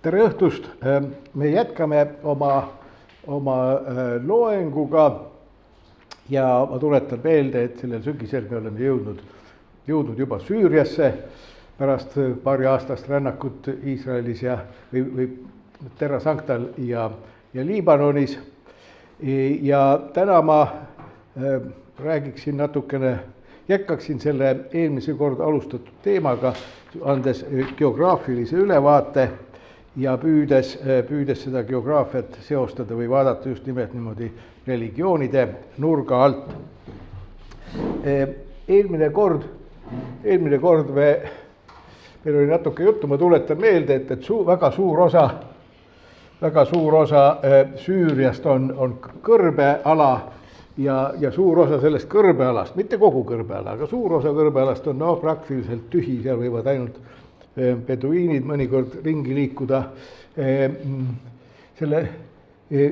tere õhtust, me jätkame oma loenguga ja ma tuletan meelde, et sellel sügisel me oleme jõudnud juba Süüriasse pärast paari aastast rännakut Iisraelis või Terra Sanctal ja Liibanonis. Ja täna ma räägiksin natukene, jätkaksin selle eelmise kord alustatud teemaga, andes geograafilise ülevaate ja püüdes seda geograafiat seostada või vaadata just nimelt niimoodi religioonide nurga alt. Eelmine kord meil oli natuke juttu, ma tuletan meelde, et väga suur osa Süüriast on kõrbeala ja suur osa sellest kõrbealast, mitte kogu kõrbeala, aga suur osa kõrbealast on praktiliselt tühi, seal võivad ainult beduiinid mõnikord ringi liikuda. Selle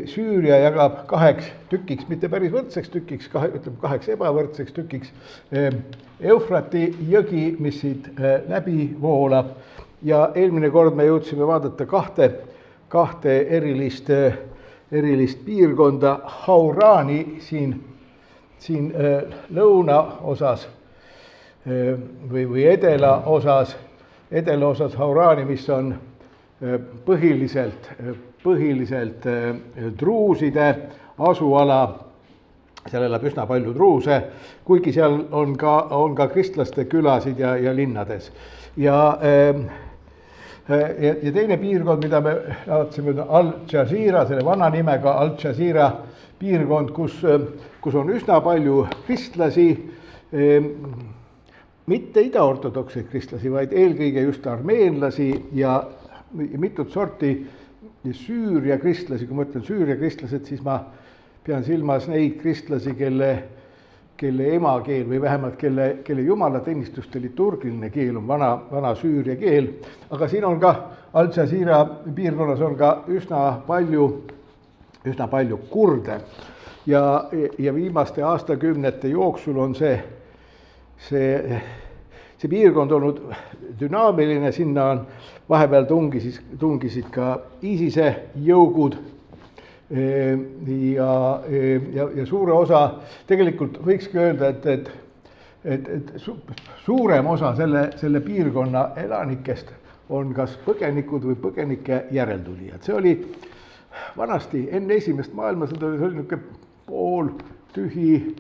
Süüria jagab kaheks tükiks, mitte päris võrdseks tükiks, kaheks ebavõrdseks tükiks. Eufrati jõgi, mis siit läbi voolab, ja eelmine kord me jõudsime vaadata kahte erilist piirkonda. Haurani siin lõunaosas või edelaosas Haurani, mis on põhiliselt druuside asuala, seal elab üsna palju druuse, kuigi seal on ka kristlaste külasid ja linnades. Ja teine piirkond, mida me vaatasime, Al-Jazira, selle vana nimega Al-Jazira piirkond, kus on üsna palju kristlasi, mitte idaortodokseid kristlasi, vaid eelkõige just armeenlasi ja mitut sorti Süüria kristlasi. Kui ma ütlen Süüria kristlased, siis ma pean silmas neid kristlasi, kelle emakeel või vähemalt kelle jumalateenistuste liturgiline keel on vana Süüria keel. Aga siin on ka Al-Jazira piirkonnas on ka üsna palju kurde ja viimaste aastakümnete jooksul on see piirkond olnud dünaamiline, sinna on vahepeal tungisid ka ISISe jõugud ja suure osa, tegelikult võikski öelda, et suurem osa selle piirkonna elanikest on kas põgenikud või põgenike järeltulijad. See oli vanasti enne esimest maailmasõda, see oli niisugune pooltühi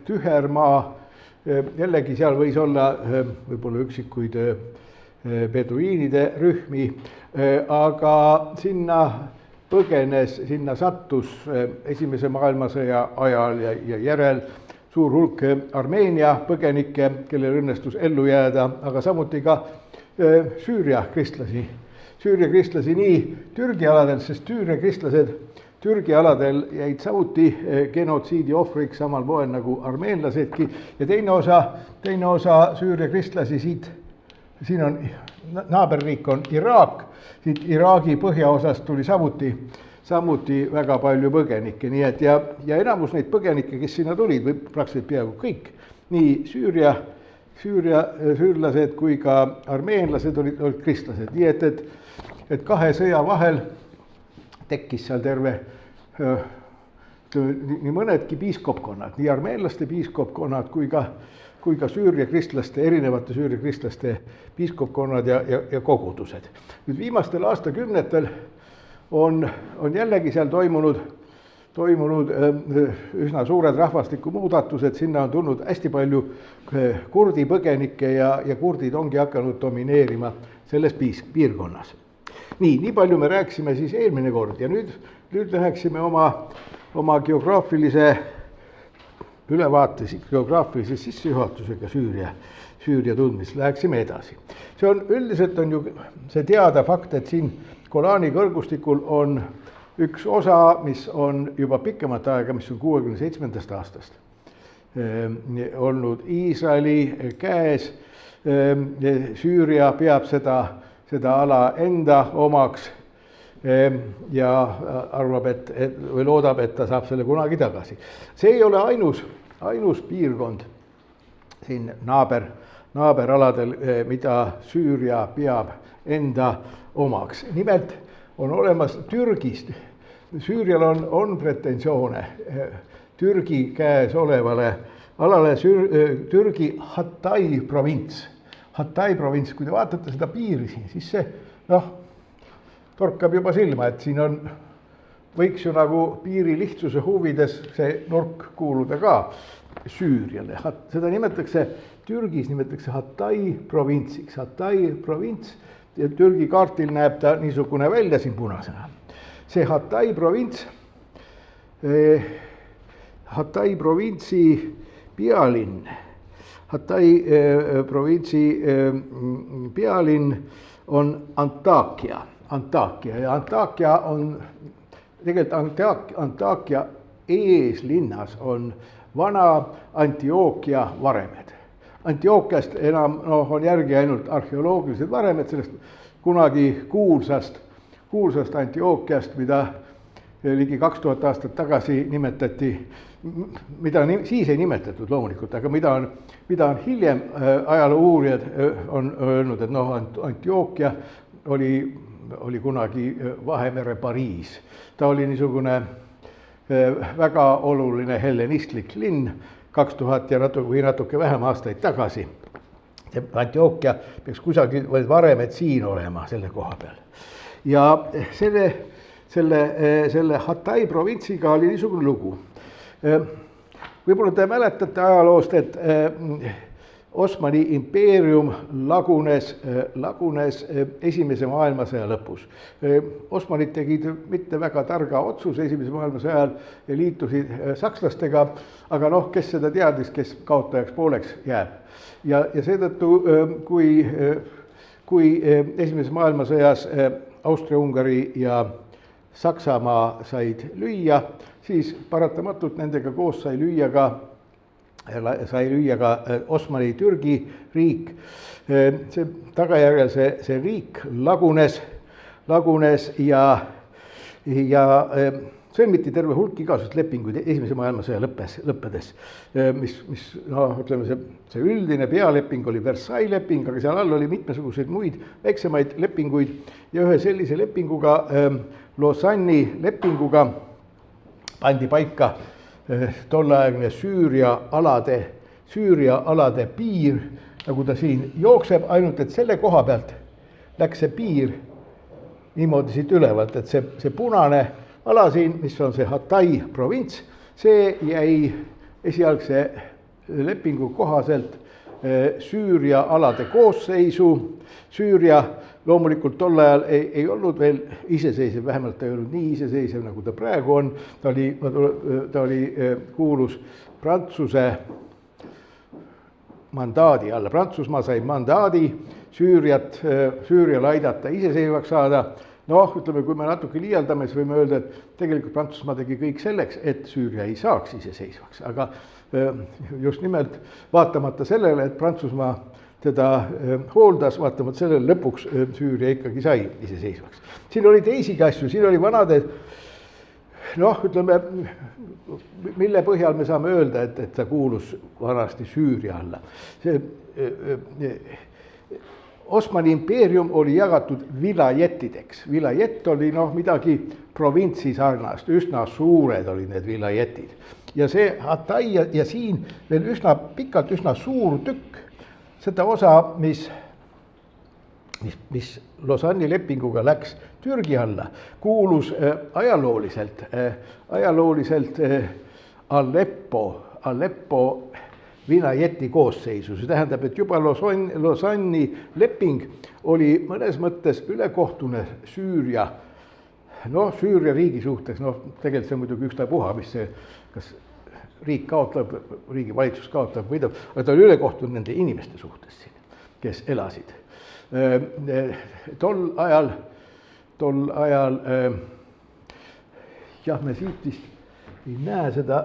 tühermaa. Jällegi seal võis olla võib-olla üksikuid beduiinide rühmi, aga sinna sattus esimese maailmasõja ajal ja järel suur hulk Armeenia põgenikke, kellel õnnestus ellu jääda, aga samuti ka Süüria kristlasi nii Türgi aladel, sest Türgi aladel jäid samuti genotsiidi ohvriks samal moel nagu armeenlasedki. Ja teine osa Süüria kristlasi siin on, naaberriik on Iraak, siit Iraagi põhjaosast tuli samuti väga palju põgenikke, nii et ja enamus neid põgenikke, kes sinna tulid, või praktiliselt peaaegu kõik, nii süürlased kui ka armeenlased olid kristlased, nii et kahe sõja vahel tekkis seal terve nii mõnedki piiskopkonnad, nii armeenlaste piiskopkonnad kui ka erinevate Süüria kristlaste piiskopkonnad ja kogudused. Nüüd viimastel aastakümnetel on jällegi seal toimunud üsna suured rahvastikumuudatused, sinna on tulnud hästi palju kurdi põgenikke ja kurdid ongi hakanud domineerima selles piirkonnas. Nii palju me rääkisime siis eelmine kord ja nüüd läheksime oma geograafilise ülevaate, geograafilise sissejuhatusega Süüria tundmist, läheksime edasi. Üldiselt on ju see teada fakt, et siin Golani kõrgustikul on üks osa, mis on juba pikemat aega, mis on 67. aastast olnud Iisraeli käes. Süüria peab seda ala enda omaks ja arvab, või loodab, et ta saab selle kunagi tagasi. See ei ole ainus piirkond siin naaberaladel, mida Süüria peab enda omaks. Nimelt on olemas Türgist, Süürial on pretensioone Türgi käes olevale alale, Türgi Hatay provints. Hatay provints, kui te vaatate seda piiri siin, siis see torkab juba silma, et siin võiks ju nagu piiri lihtsuse huvides see nurk kuuluda ka Süüriale. Seda Türgis nimetatakse Hatay provintsiks. Hatay provints ja Türgi kaartil näeb ta niisugune välja siin punasena. See Hatay provintsi pealinn, Hatay provintsi pealinn on Antakya ja Antakya on tegelikult Antakya eeslinnas on vana Antioquia varemed. Antioquiast enam on järgi ainult arheoloogilised varemed sellest kunagi kuulsast Antioquiast, mida ligi 2000 aastat tagasi nimetati, mida siis ei nimetatud loomulikult, aga mida on hiljem ajaloo uurijad on öelnud, et Antioquia oli kunagi Vahemere Pariis. Ta oli niisugune väga oluline hellenistlik linn 2000 või natuke vähem aastaid tagasi. Antioquia peaks kusagil varemed siin olema selle koha peal. Ja selle Hatay provintsiga oli niisugune lugu. Võib-olla te mäletate ajaloost, et Osmani impeerium lagunes Esimese maailmasõja lõpus. Osmanid tegid mitte väga targa otsuse Esimese maailmasõja ajal ja liitusid sakslastega, aga kes seda teadis, kes kaotajaks pooleks jääb. Ja seetõttu, kui Esimeses maailmasõjas Austria-Ungari ja Saksamaa said lüüa, siis paratamatult nendega koos sai lüüa ka Osmani-Türgi riik. See tagajärjel see riik lagunes ja sõlmiti terve hulk igasuguseid lepinguid Esimese maailmasõja lõppedes, mis ütleme, see üldine pealeping oli Versailles leping, aga seal all oli mitmesuguseid muid väiksemaid lepinguid ja ühe sellise lepinguga, Lausanne'i lepinguga pandi paika tolleaegne Süüria alade piir, nagu ta siin jookseb, ainult et selle koha pealt läks see piir niimoodi siit ülevalt, et see punane ala siin, mis on see Hatay provints, see jäi esialgse lepingu kohaselt Süüria alade koosseisu. Süüria loomulikult tol ajal ei olnud veel iseseisev, vähemalt ta ei olnud nii iseseisev, nagu ta praegu on. Ta oli kuulus Prantsuse mandaadi alla. Prantsusmaa sai mandaadi Süürial aidata iseseisvaks saada. Ütleme, kui me natuke liialdame, siis võime öelda, et tegelikult Prantsusmaa tegi kõik selleks, et Süüria ei saaks iseseisvaks. Aga just nimelt vaatamata sellele, et Prantsusmaa teda hooldas, vaatamata sellele lõpuks Süüria ikkagi sai iseseisvaks. Siin oli teisigi asju, siin oli vanade, ütleme, mille põhjal me saame öelda, et ta kuulus vanasti Süüria alla. Osmani impeerium oli jagatud vilajettideks. Vilajett oli midagi provintsi sarnast, üsna suured olid need vilajetid. Ja see Hatay ja siin veel üsna pikalt, üsna suur tükk, seda osa, mis Lausanne'i lepinguga läks Türgi alla, kuulus ajalooliselt Aleppo vilajeti koosseisu. See tähendab, et juba Lausanne'i leping oli mõnes mõttes ülekohtune Süüria riigi suhtes. Tegelikult see on muidugi ükstapuha, mis see, kas riik kaotab, riigi valitsus kaotab, võidab, aga ta oli ülekohtune nende inimeste suhtes siin, kes elasid. Tol ajal, me siit vist ei näe seda.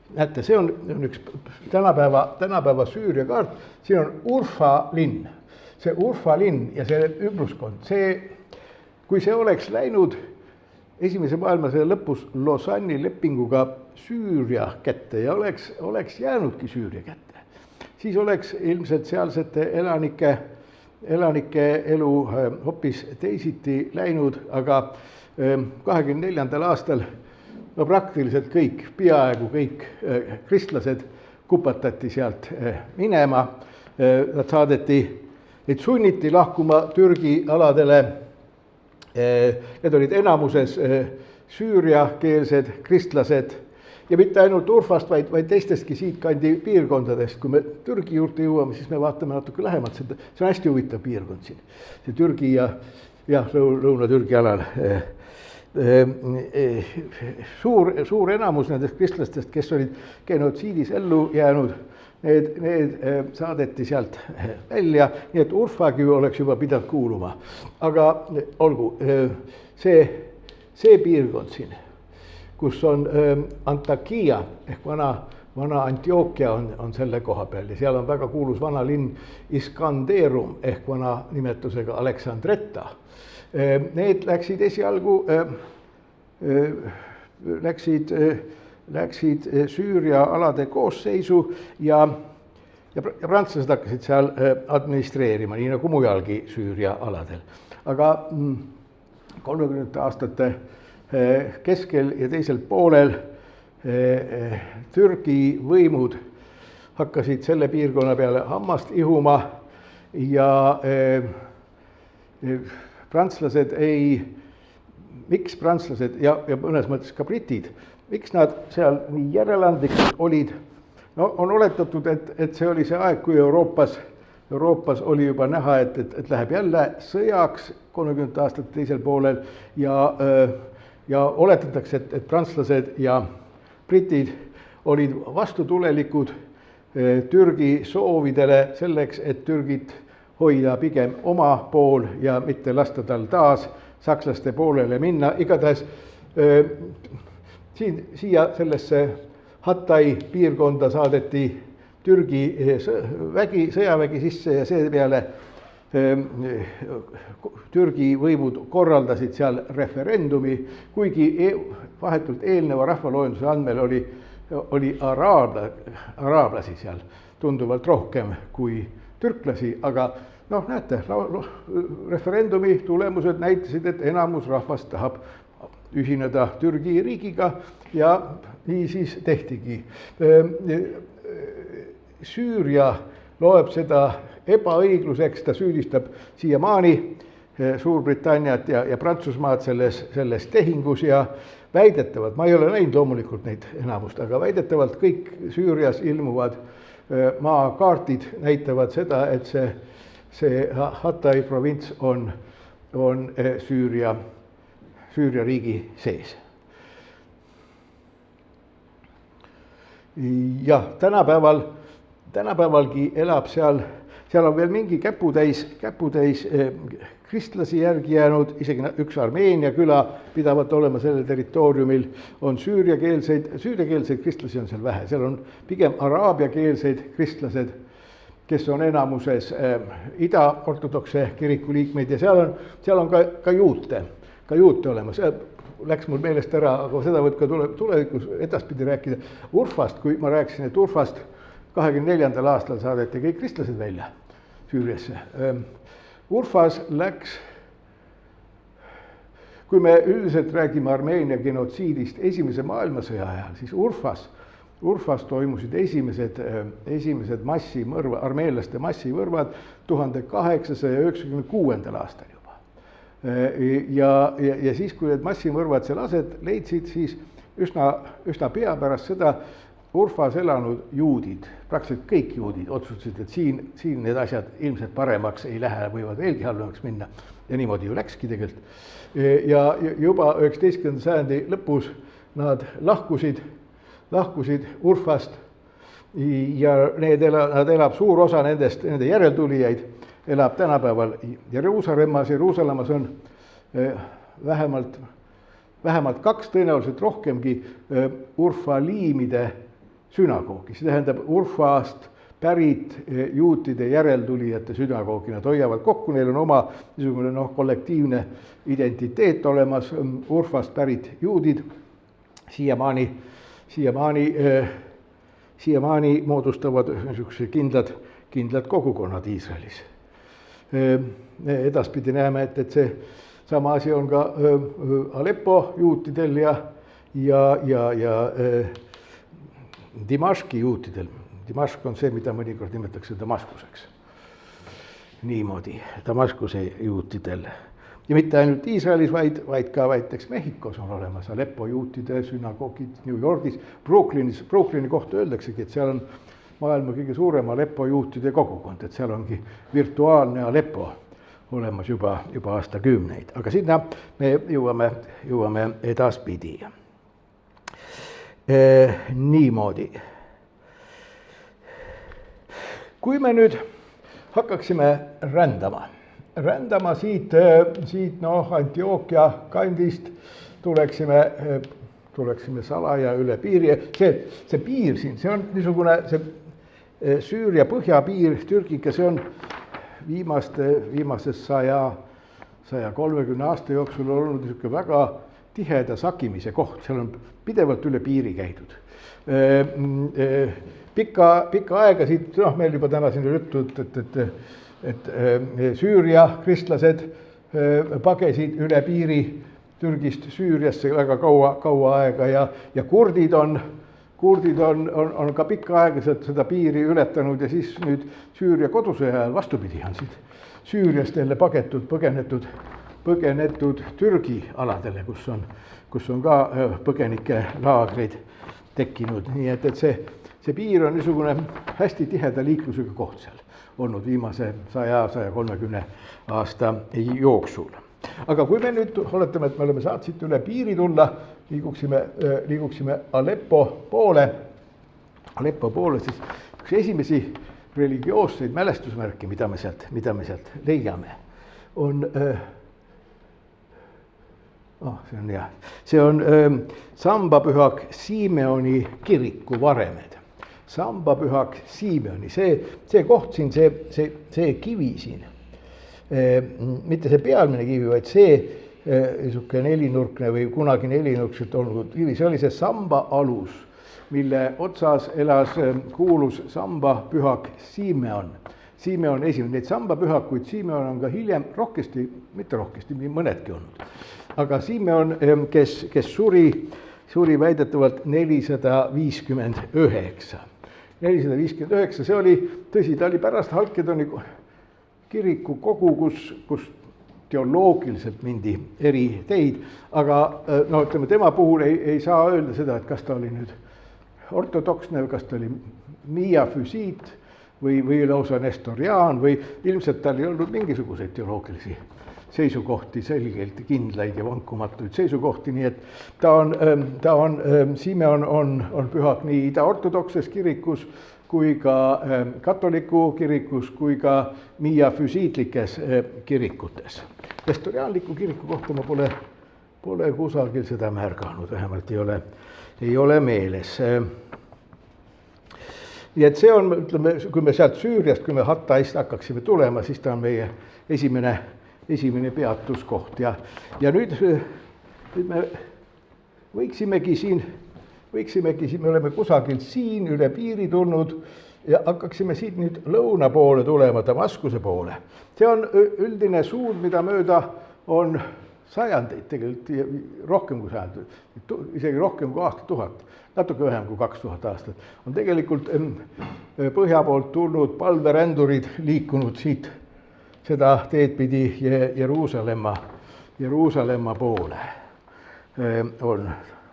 Näete, see on üks tänapäeva Süüria kaart, siin on Urfa linn. See Urfa linn ja see ümbruskond, kui see oleks läinud esimese maailmasõja lõpus Lausanne'i lepinguga Süüria kätte ja oleks jäänudki Süüria kätte, siis oleks ilmselt sealsete elanike elu hoopis teisiti läinud, aga 24. aastal no praktiliselt kõik, peaaegu kõik kristlased kupatati sealt minema, nad saadeti, neid sunniti lahkuma Türgi aladele. Need olid enamuses süüriakeelsed kristlased ja mitte ainult Urfast, vaid teistestki siitkandi piirkondadest. Kui me Türgi juurde jõuame, siis me vaatame natuke lähemalt, see on hästi huvitav piirkond siin. See Türgi ja Lõuna-Türgi alal. Suur enamus nendest kristlastest, kes olid genotsiidis ellu jäänud, need saadeti sealt välja, nii et Urfagi oleks juba pidanud kuuluma. Aga olgu, see piirkond siin, kus on Antakya ehk vana Antioquia on selle koha peal ja seal on väga kuulus vana linn Iskanderum ehk vana nimetusega Aleksandretta. Need läksid esialgu, läksid Süüria alade koosseisu ja prantslased hakkasid seal administreerima, nii nagu mujalgi Süüria aladel. Aga 30. aastate keskel ja teisel poolel Türgi võimud hakkasid selle piirkonna peale hammast ihuma ja miks prantslased ja mõnes mõttes ka britid, miks nad seal nii järeleandlikud olid? No on oletatud, et see oli see aeg, kui Euroopas oli juba näha, et läheb jälle sõjaks 30. aastate teisel poolel ja oletatakse, et prantslased ja britid olid vastutulelikud Türgi soovidele selleks, et Türgit hoida pigem oma pool ja mitte lasta tal taas sakslaste poolele minna. Igatahes siia sellesse Hatay piirkonda saadeti Türgi sõjavägi sisse ja seepeale Türgi võimud korraldasid seal referendumi, kuigi vahetult eelneva rahvaloenduse andmel oli araablasi seal tunduvalt rohkem kui türklasi, aga näete, referendumi tulemused näitasid, et enamus rahvast tahab ühineda Türgi riigiga ja nii siis tehtigi. Süüria loeb seda ebaõigluseks, ta süüdistab siiamaani Suurbritanniat ja Prantsusmaad selles tehingus ja väidetavalt, ma ei ole näinud loomulikult neid enamust, aga väidetavalt kõik Süürias ilmuvad maakaardid näitavad seda, et see Hatay provints on Süüria riigi sees. Ja tänapäevalgi elab seal on veel mingi käputäis kristlasi järgi jäänud, isegi üks Armeenia küla pidavat olema sellel territooriumil, on süüriakeelseid kristlasi on seal vähe, seal on pigem araabiakeelseid kristlased, kes on enamuses ida-ortodokse kiriku liikmeid ja seal on ka juute olemas. Läks mul meelest ära, aga seda võib ka tulevikus edaspidi rääkida. Urfast, kui ma rääkisin, et Urfast 24. aastal saadeti kõik kristlased välja Süüriasse. Urfas läks, kui me üldiselt räägime Armeenia genotsiidist esimese maailmasõja ajal, siis Urfas toimusid esimesed armeenlaste massimõrvad 1896. aastal juba. Ja siis, kui need massimõrvad seal aset leidsid, siis üsna pea pärast seda Urfas elanud juudid, praktiliselt kõik juudid otsustasid, et siin need asjad ilmselt paremaks ei lähe, võivad veelgi halvemaks minna ja niimoodi ju läkski tegelikult. Ja juba 19. sajandi lõpus nad lahkusid Urfast ja nad elab suur osa nende järeltulijaid elab tänapäeval Jeruusalemmas on vähemalt 2, tõenäoliselt rohkemgi Urfaliimide sünagoogi, see tähendab Urfast pärit juutide järeltulijate sünagoogi, nad hoiavad kokku, neil on oma niisugune kollektiivne identiteet olemas, Urfast pärit juudid, siiamaani moodustavad niisugused kindlad kogukonnad Iisraelis. Edaspidi näeme, et see sama asi on ka Aleppo juutidel ja Dimaški juutidel. Dimašk on see, mida mõnikord nimetatakse Damaskuseks. Niimoodi, Damaskuse juutidel. Ja mitte ainult Iisraelis, vaid ka näiteks Mehhikos on olemas Aleppo juutide sünagoogid, New Yorgis, Brooklyni kohta öeldaksegi, et seal on maailma kõige suurem Aleppo juutide kogukond, et seal ongi virtuaalne Aleppo olemas juba aastakümneid, aga sinna me jõuame edaspidi. Niimoodi. Kui me nüüd hakkaksime rändama siit Antiookia kandist, tuleksime salaja üle piiri. See piir siin, see on niisugune Süüria põhjapiir Türgiga, see on viimase 130 aasta jooksul olnud niisugune väga tiheda sakimise koht, seal on pidevalt üle piiri käidud. Pikka aega siit, meil juba täna siin juttu, et Süüria kristlased pagesid üle piiri Türgist Süüriasse väga kaua aega ja kurdid on ka pikka aega seda piiri ületanud ja siis nüüd Süüria kodusõja ajal vastupidi on siit Süüriast jälle põgenetud Türgi aladele, kus on ka põgenikelaagreid tekkinud, nii et see piir on niisugune hästi tiheda liiklusega koht seal olnud viimase 100-130 aasta jooksul. Aga kui me nüüd oletame, et me oleme saanud siit üle piiri tulla, liiguksime Aleppo poole, siis üks esimesi religioosseid mälestusmärke, mida me sealt leiame, on see on hea. See on sambapühak Simeoni kiriku varemed. Sambapühak Simeoni, see koht siin, see kivi siin, mitte see pealmine kivi, vaid see niisugune nelinurkne või kunagi nelinurkselt olnud kivi, see oli see samba alus, mille otsas elas kuulus sambapühak Simeon. Simeon esimene, neid sambapühakuid Simeon on ka hiljem mitte rohkesti, mõnedki olnud. Aga Simeon, kes suri väidetavalt 459, see oli, tõsi, ta oli pärast Halkedoni kiriku kogu, kus teoloogiliselt mindi eri teid, aga ütleme, tema puhul ei saa öelda seda, et kas ta oli nüüd ortodoksne, kas ta oli miafüsiit või lausa nestoriaan või ilmselt tal ei olnud mingisuguseid teoloogilisi seisukohti, selgelt kindlaid ja vankumatuid seisukohti, nii et Simeon on pühak nii ida-ortodokses kirikus kui ka katoliku kirikus kui ka miafüsiitlikes kirikutes. Nestoriaanliku kiriku kohta ma pole kusagil seda märganud, vähemalt ei ole meeles. Nii et see on, ütleme, kui me sealt Süüriast, kui me Hattaist hakkaksime tulema, siis ta on meie esimene peatuskoht ja nüüd me võiksimegi siin, me oleme kusagil siin üle piiri tulnud ja hakkaksime siit nüüd lõuna poole tulema, Damaskuse poole. See on üldine suund, mida mööda on sajandeid, tegelikult rohkem kui sajandeid, isegi rohkem kui aastatuhat, natuke vähem kui 2000 aastat, on tegelikult põhja poolt tulnud palverändurid liikunud siit seda teed pidi Jeruusalemma poole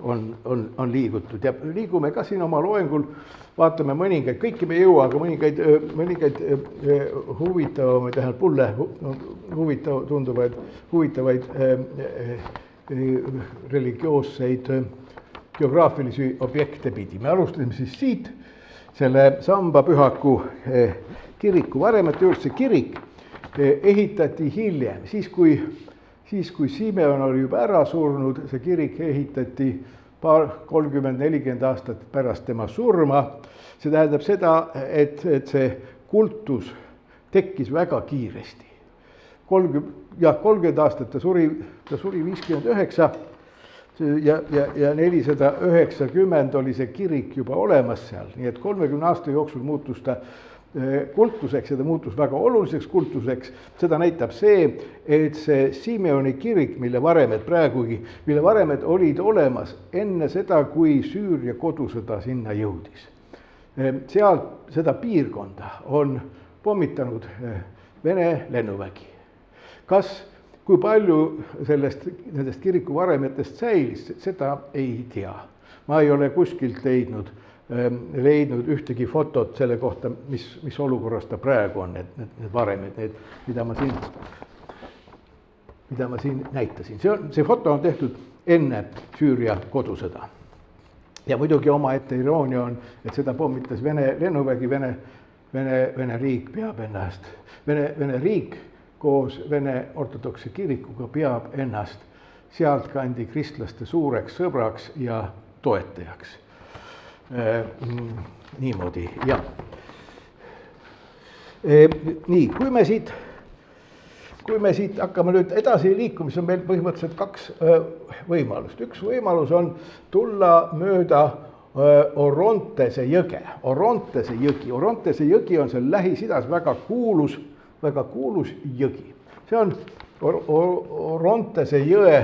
on liigutud ja liigume ka siin oma loengul, vaatame mõningaid, kõiki me ei jõua, aga mõningaid huvitavamaid, vähemalt mulle huvitavaid religioosseid geograafilisi objekte pidi. Me alustasime siis siit selle sambapühaku kiriku varemet juurde, see kirik ehitati hiljem, siis kui Simeon oli juba ära surnud, see kirik ehitati 30-40 aastat pärast tema surma. See tähendab seda, et see kultus tekkis väga kiiresti. 30 aastat ta suri 59 ja 490 oli see kirik juba olemas seal, nii et 30 aasta jooksul muutus ta kultuseks ja ta muutus väga oluliseks kultuseks. Seda näitab see, et see Simeoni kirik, mille varemed olid olemas enne seda, kui Süüria kodusõda sinna jõudis. Seal seda piirkonda on pommitanud Vene lennuvägi. Kui palju nendest kiriku varemetest säilis, seda ei tea. Ma ei ole kuskilt leidnud ühtegi fotot selle kohta, mis olukorras ta praegu on, need varemed, mida ma siin näitasin. See foto on tehtud enne Süüria kodusõda. Ja muidugi omaette iroonia on, et seda pommitas Vene lennuvägi, Vene riik peab ennast, Vene riik koos Vene ortodoksse kirikuga peab ennast sealtkandi kristlaste suureks sõbraks ja toetajaks. Niimoodi, jah. Nii, kui me siit hakkame nüüd edasi liikuma, siis on meil põhimõtteliselt 2 võimalust. Üks võimalus on tulla mööda Orontese jõge. Orontese jõgi on seal Lähis-Idas väga kuulus jõgi. See on Orontese jõe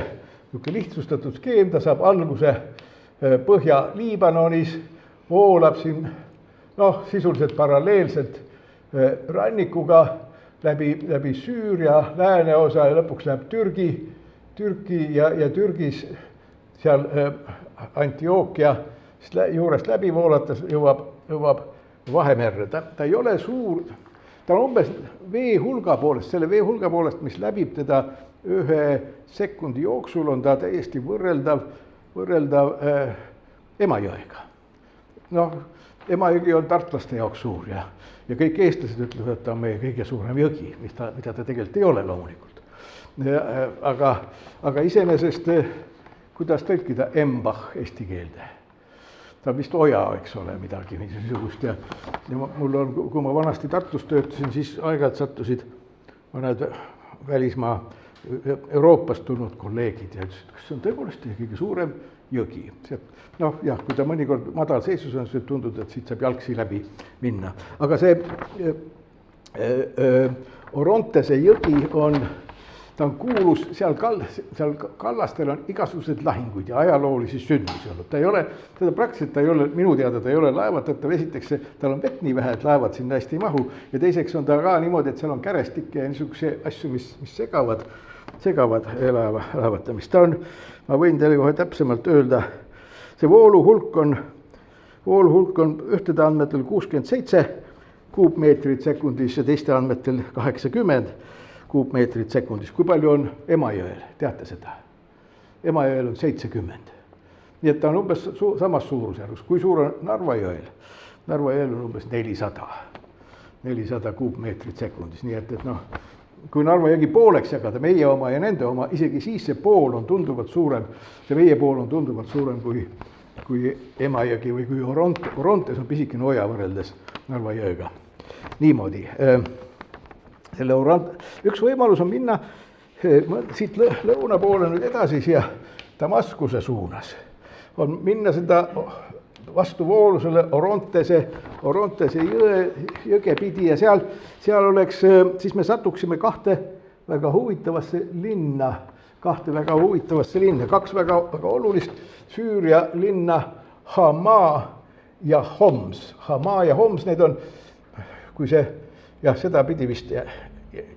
lihtsustatud skeem, ta saab alguse Põhja-Liibanonis, voolab siin sisuliselt paralleelselt rannikuga läbi Süüria lääneosa ja lõpuks läheb Türgi ja Türgis seal Antiookia juurest läbi voolates jõuab Vahemerre. Ta ei ole suur, ta on umbes veehulga poolest, mis läbib teda 1 sekundi jooksul, on ta täiesti võrreldav Emajõega. Emajõgi on tartlaste jaoks suur ja kõik eestlased ütlevad, et ta on meie kõige suurem jõgi, mida ta tegelikult ei ole loomulikult. Aga iseenesest, kuidas tõlkida Embach eesti keelde? Ta on vist oja, eks ole, midagi niisugust ja mul on, kui ma vanasti Tartus töötasin, siis aeg-ajalt sattusid mõned välismaa Euroopast tulnud kolleegid ja ütlesid, kas see on tõepoolest kõige suurem jõgi. Kui ta mõnikord madal seisus on, siis võib tunduda, et siit saab jalgsi läbi minna. Aga see Orontese jõgi ta on kuulus, seal kallastel on igasuguseid lahinguid ja ajaloolisi sündmusi olnud. Teda praktiliselt minu teada ta ei ole laevatatav, esiteks tal on vett nii vähe, et laevad sinna hästi ei mahu ja teiseks on ta ka niimoodi, et seal on kärestikke ja niisuguse asju, mis segavad laevatamist. Ma võin teile kohe täpsemalt öelda, see vooluhulk on ühtede andmetel 67 kuupmeetrit sekundis ja teiste andmetel 80 kuupmeetrit sekundis. Kui palju on Emajõel, teate seda? Emajõel on 70. Nii et ta on umbes samas suurusjärgus. Kui suur on Narva jõel? Narva jõel on umbes 400 kuupmeetrit sekundis. Nii et kui Narva jõgi pooleks jagada, meie oma ja nende oma, isegi siis see pool on tunduvalt suurem, see meie pool on tunduvalt suurem kui Emajõgi või kui Orontes on pisikene oja võrreldes Narva jõega. Niimoodi. Üks võimalus on minna siit lõuna poole nüüd edasi siia Damaskuse suunas. On minna seda vastuvoolu selle Orontese jõge pidi ja seal oleks, siis me satuksime kahte väga huvitavasse linna, 2 väga olulist Süüria linna Hama ja Homs. Hama ja Homs, need on, kui seda pidi vist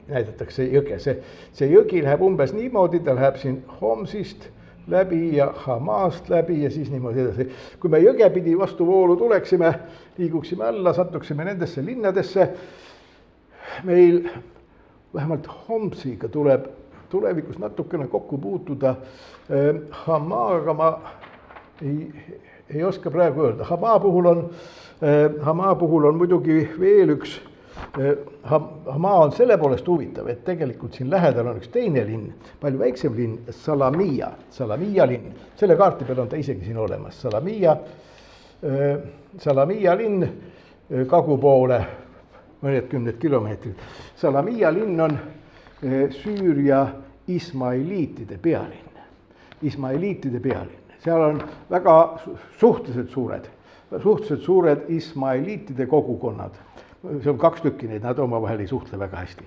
näidatakse jõge. See jõgi läheb umbes niimoodi, ta läheb siin Homsist läbi ja Hamast läbi ja siis niimoodi edasi. Kui me jõge pidi vastu voolu tuleksime, liiguksime alla, satuksime nendesse linnadesse, meil vähemalt Homsiga tuleb tulevikus natukene kokku puutuda. Hamaga ma ei oska praegu öelda. Hama puhul on muidugi veel üks Hama on selle poolest huvitav, et tegelikult siin lähedal on üks teine linn, palju väiksem linn, Salamia linn. Selle kaarti peal on ta isegi siin olemas. Salamia linn Kagu poole mõned kümned kilomeetrid. Salamia linn on Süüria ismailiitide pealinn. Seal on väga suhteliselt suured ismailiitide kogukonnad. See on 2 tükki neid, nad omavahel ei suhtle väga hästi.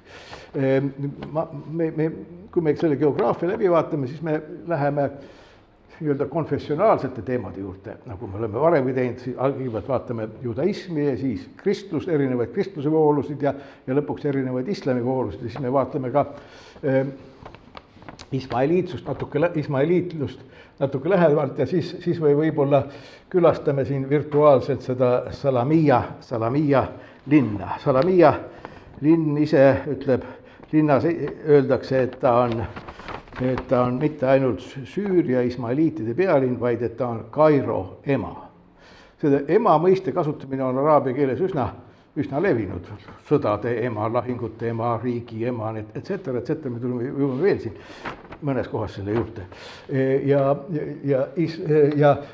Kui me selle geograafia läbi vaatame, siis me läheme nii-öelda konfessionaalsete teemade juurde, nagu me oleme varemgi teinud, siis kõigepealt vaatame judaismi ja siis kristlust, erinevaid kristluse voolusid ja lõpuks erinevaid islami voolusid ja siis me vaatame ka ismailiitlust natuke lähedalt ja siis võib-olla külastame siin virtuaalselt seda Salamia linna. Salamia linn ise ütleb, linnas öeldakse, et ta on mitte ainult Süüria ismailiitide pealinn, vaid et ta on Kairo ema. Seda ema mõiste kasutamine on araabia keeles üsna levinud. Sõdade ema, lahingute ema, riigi ema, et cetera, me tuleme veel siin mõnes kohas selle juurde. Ja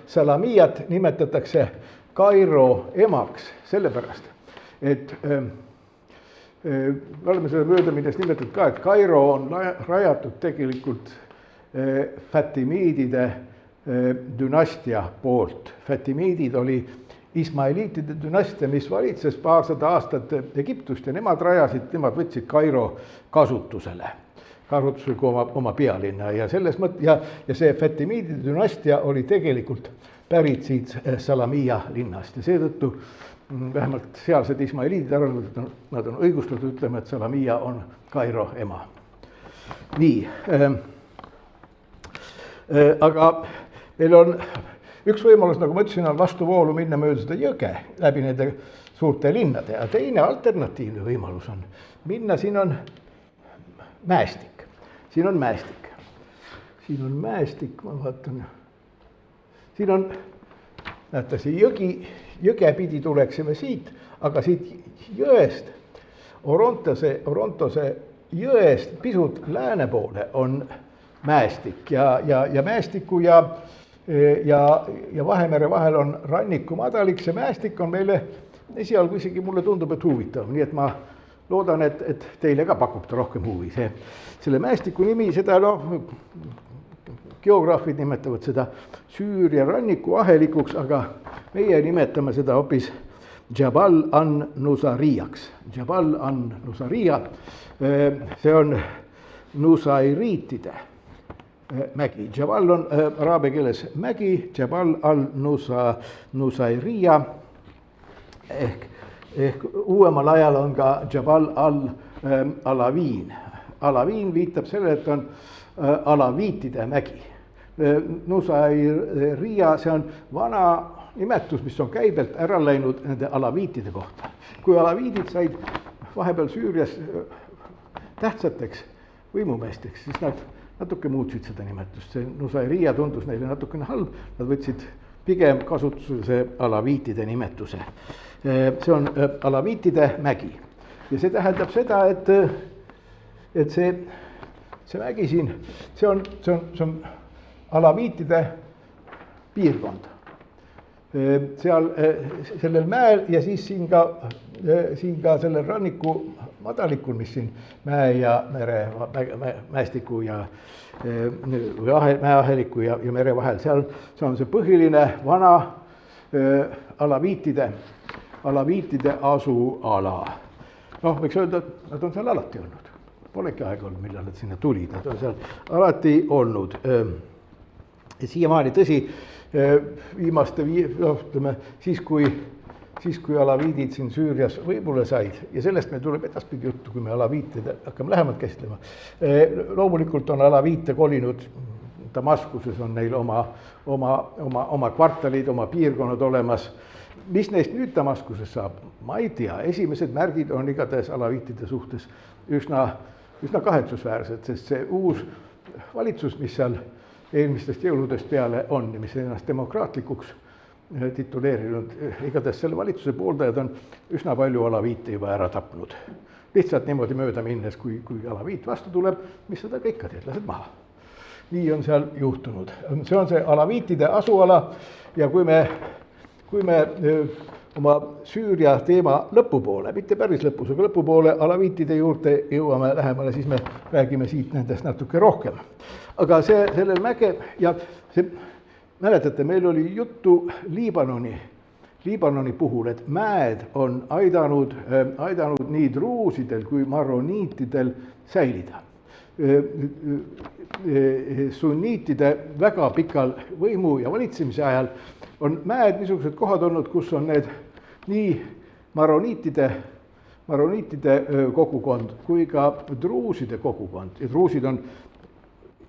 Salamiat nimetatakse Kairo emaks sellepärast, et me oleme selle möödaminnes nimetatud ka, et Kairo on rajatud tegelikult Fatimiidide dünastia poolt. Fatimiidid oli ismailiitide dünastia, mis valitses paarsada aastat Egiptust ja nemad võtsid Kairo kasutusele kui oma pealinna ja selles ja see Fatimiidide dünastia oli tegelikult pärit siit Salamia linnast ja seetõttu vähemalt sealsed ismailiidid arvavad, et nad on õigustatud ütlema, et Salamia on Kairo ema. Nii, aga meil on üks võimalus, nagu ma ütlesin, on vastuvoolu minna mööda seda jõge läbi nende suurte linnade ja teine alternatiivne võimalus on minna, siin on mäestik, ma vaatan, siin on, näete, see jõge pidi tuleksime siit, aga siit jõest, Orontose jõest pisut lääne poole on mäestik ja mäestiku ja Vahemere vahel on ranniku madalik, see mäestik on meile esialgu isegi mulle tundub, et huvitav, nii et ma loodan, et teile ka pakub ta rohkem huvi. Selle mäestiku nimi, seda geograafid nimetavad seda Süüria ranniku ahelikuks, aga meie nimetame seda hoopis Jabal an-Nusariaks. Jabal an-Nusaria, see on Nusairiitide mägi. Jabal on araabia keeles mägi, Jabal al-Nusairia ehk uuemal ajal on ka Jabal al-Alaviin. Alaviin viitab sellele, et on alaviitide mägi. Nusairia, see on vana nimetus, mis on käibelt ära läinud nende alaviitide kohta. Kui alaviidid said vahepeal Süürias tähtsateks võimumeesteks, siis nad natuke muutsid seda nimetust. See Nusairia tundus neile natukene halb, nad võtsid pigem kasutusele see alaviitide nimetuse. See on alaviitide mägi ja see tähendab seda, et see mägi siin, see on alaviitide piirkond. Seal sellel mäel ja siis siin ka sellel ranniku madalikul, mis siin mäe ja mäestiku ja mäeaheliku ja mere vahel, seal on see põhiline vana alaviitide asuala. Noh, võiks öelda, et nad on seal alati olnud. Polegi aega olnud, millal nad sinna tulid, nad on seal alati olnud. Siiamaani tõsi, viimaste siis kui alaviidid siin Süürias võimule said ja sellest meil tuleb edaspidi juttu, kui me alaviitide hakkame lähemalt käsitlema. Loomulikult on alaviite kolinud, Damaskuses on neil oma kvartalid, oma piirkonnad olemas. Mis neist nüüd Damaskuses saab? Ma ei tea, esimesed märgid on igatahes alaviitide suhtes üsna kahetsusväärsed, sest see uus valitsus, mis seal eelmistest jõuludest peale on ja mis ennast demokraatlikuks tituleerinud, igatahes selle valitsuse pooldajad on üsna palju alaviite juba ära tapnud. Lihtsalt niimoodi mööda minnes, kui alaviit vastu tuleb, mis seda ka ikka teed, lased maha. Nii on seal juhtunud. See on see alaviitide asuala ja kui me oma Süüria teema lõpupoole, mitte päris lõpus, aga lõpupoole alaviitide juurde jõuame lähemale, siis me räägime siit nendest natuke rohkem. Aga sellel mäge ja see, mäletate, meil oli juttu Liibanoni puhul, et mäed on aidanud nii druusidel kui maroniitidel säilida. Sunniitide väga pikal võimu ja valitsemise ajal on mäed niisugused kohad olnud, kus on need nii maroniitide kogukond kui ka druuside kogukond ja druusid on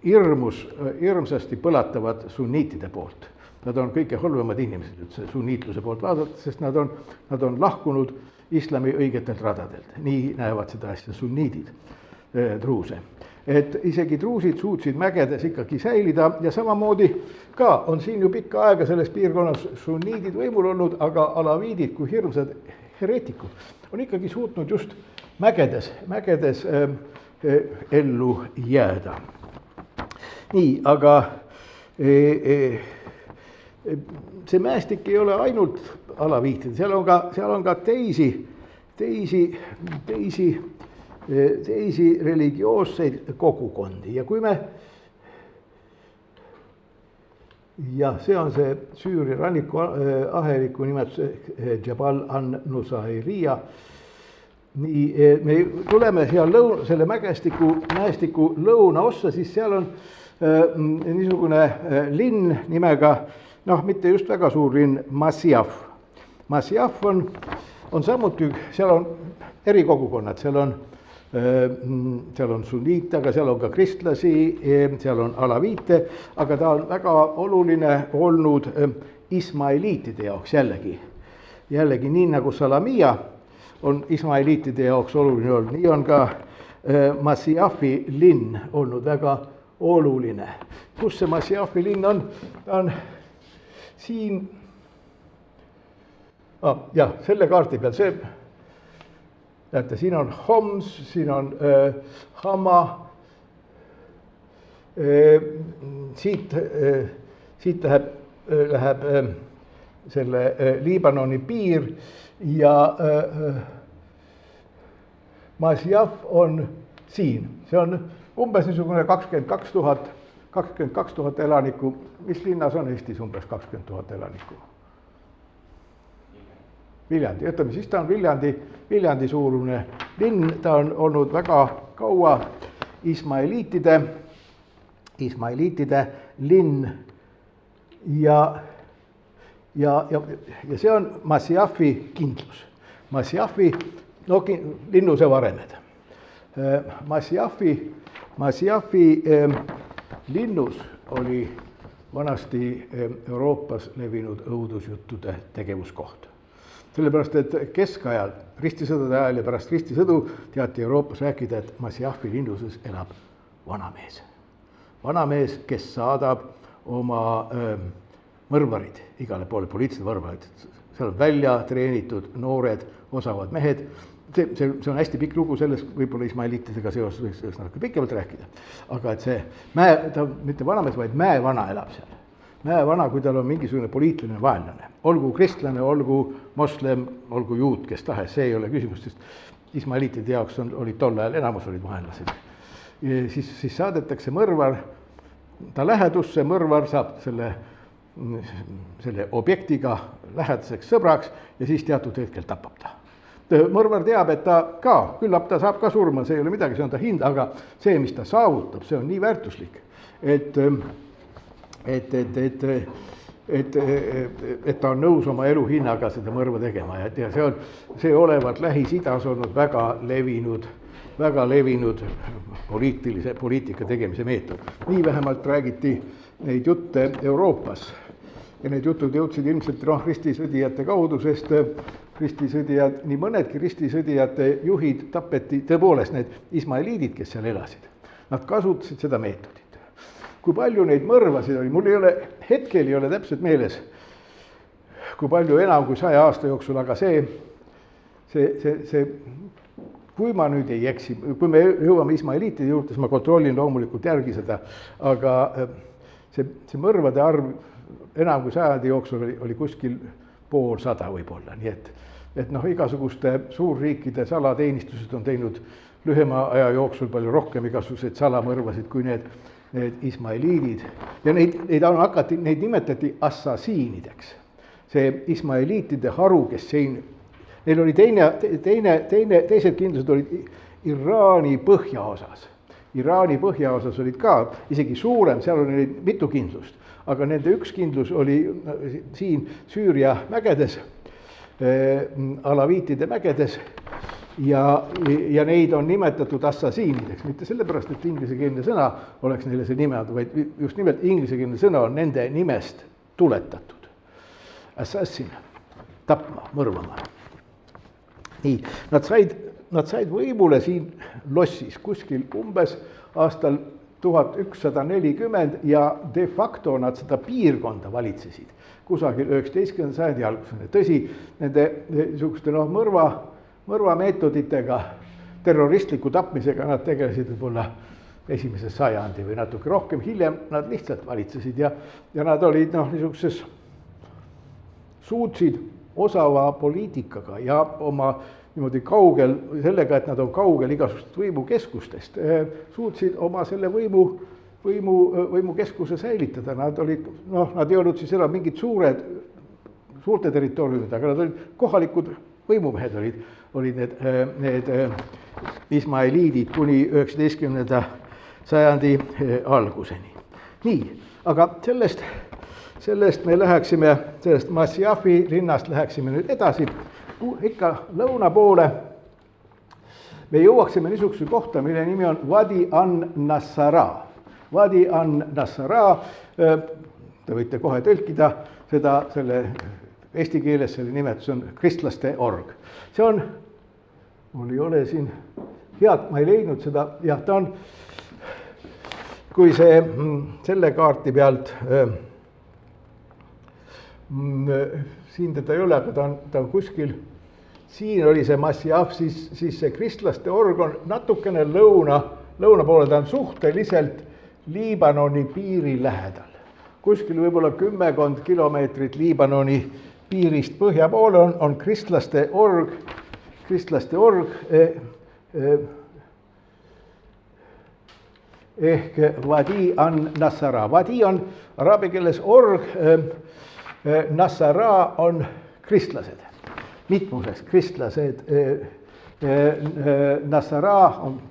hirmsasti põlatavad sunniitide poolt. Nad on kõige halvemad inimesed üldse sunniitluse poolt vaadata, sest nad on lahkunud islami õigetelt radadelt. Nii näevad seda asja sunniidid, druuse. Et isegi druusid suutsid mägedes ikkagi säilida ja samamoodi ka on siin ju pikka aega selles piirkonnas sunniidid võimul olnud, aga alaviidid kui hirmsad hereetikud on ikkagi suutnud just mägedes ellu jääda. Nii, aga see mäestik ei ole ainult alaviitid, seal on ka teisi religioosseid kogukondi ja kui me see on see Süüria ranniku aheliku nimetus Jabal an-Nusayriya. Nii, me tuleme seal selle mäestiku lõunaossa, siis seal on niisugune linn nimega, mitte just väga suur linn, Masyaf. Masyaf on samuti, seal on eri kogukonnad, seal on sunniite, aga seal on ka kristlasi, seal on alaviite, aga ta on väga oluline olnud ismailiitide jaoks jällegi nii nagu Salamia on ismailiitide jaoks oluline olnud, nii on ka Masyafi linn olnud väga oluline. Kus see Masyafi linn on? Ta on siin, selle kaardi peal, näete, siin on Homs, siin on Hama, siit läheb selle Liibanoni piir ja Masyaf on siin. See on umbes niisugune 22 000 elanikku. Mis linnas on Eestis umbes 20 000 elanikku? Viljandi, ütleme siis ta on Viljandi suurune linn, ta on olnud väga kaua ismailiitide linn ja see on Masyafi kindlus. Masyafi, linnuse varemed. Masyafi linnus oli vanasti Euroopas levinud õudusjuttude tegevuskoht. Sellepärast, et keskajal, ristisõdade ajal ja pärast ristisõdu teati Euroopas rääkida, et Masyafi linnuses elab vanamees. Vanamees, kes saadab oma mõrvarid igale poole, poliitilised mõrvarid. Seal on välja treenitud noored, osavad mehed. See on hästi pikk lugu, sellest võib-olla ismailiitidega seoses võiks natuke pikemalt rääkida. Aga et see ta mitte vanamees, vaid mäevana elab seal. Mäevana, kui tal on mingisugune poliitiline vaenlane. Olgu kristlane, olgu moslem, olgu juut, kes tahes, see ei ole küsimus, sest ismailiitide jaoks olid tol ajal, enamus olid vaenlased. Siis saadetakse mõrvar, ta lähedusse, mõrvar saab selle objektiga lähedaseks sõbraks ja siis teatud hetkel tapab ta. Mõrvar teab, et ta ka, küllap ta saab ka surma, see ei ole midagi, see on ta hind, aga see, mis ta saavutab, see on nii väärtuslik, et ta on nõus oma elu hinnaga seda mõrva tegema ja see olevat Lähis-Idas olnud väga levinud poliitika tegemise meetod. Nii vähemalt räägiti neid jutte Euroopas ja need jutud jõudsid ilmselt ristisõdijate kaudu, sest nii mõnedki ristisõdijate juhid tapeti, tõepoolest need ismailiidid, kes seal elasid, nad kasutasid seda meetodit. Kui palju neid mõrvasid oli, mul hetkel ei ole täpselt meeles, kui palju enam kui 100 aasta jooksul, aga kui ma nüüd ei eksi, kui me jõuame Ismaeliitide juurde, siis ma kontrollin loomulikult järgi seda, aga see mõrvade arv enam kui 100 jooksul oli kuskil 50 võib-olla, nii et noh, igasuguste suurriikide salateenistused on teinud lühema aja jooksul palju rohkem igasuguseid salamõrvasid kui need ismaeliidid ja neid nimetati assassiinideks. See ismaeliitide haru, kes siin, neil oli teised kindlused olid Iraani põhjaosas. Iraani põhjaosas olid ka isegi suurem, seal oli mitu kindlust, aga nende üks kindlus oli siin Süüria mägedes, alaviitide mägedes ja neid on nimetatud assassiinideks, mitte sellepärast, et inglisekeelne sõna oleks neile see nime, vaid just nimelt inglisekeelne sõna on nende nimest tuletatud. Assassin, tapma, mõrvama. Nii, nad said võimule siin lossis kuskil umbes aastal 1140 ja de facto nad seda piirkonda valitsesid kusagil 19. sajandi alguseni. Tõsi, nende niisuguste mõrvameetoditega, terroristliku tapmisega nad tegelesid võib-olla 1. sajandi või natuke rohkem, hiljem nad lihtsalt valitsesid ja nad olid niisuguses, suutsid osava poliitikaga ja oma niimoodi kaugel, sellega, et nad on kaugel igasugustest võimukeskustest, suutsid oma selle võimukeskuse säilitada. Nad ei olnud siis enam mingid suurte territooriumid, aga nad olid kohalikud võimumehed, olid need ismaeliidid kuni 19. sajandi alguseni. Nii, aga sellest me läheksime, sellest Masjafi linnast läheksime nüüd edasi, ikka lõuna poole. Me jõuaksime niisuguse kohta, mille nimi on Wadi an-Nassara. Wadi an-Nassara, te võite kohe tõlkida seda, selle eesti keeles selle nimetus on kristlaste org. See on, mul ei ole siin head, ma ei leidnud seda, jah, ta on, kui selle kaarti pealt, siin teda ei ole, aga ta on kuskil, siin oli see Masjaf, siis see kristlaste org on natukene lõuna poole, ta on suhteliselt Liibanoni piiri lähedal. Kuskil võib-olla 10 kilomeetrit Liibanoni piirist põhja poole on kristlaste org ehk Wadi an-Nassara. Wadi on araabia keeles org, Nassara on kristlased, mitmuses kristlased, Nassara on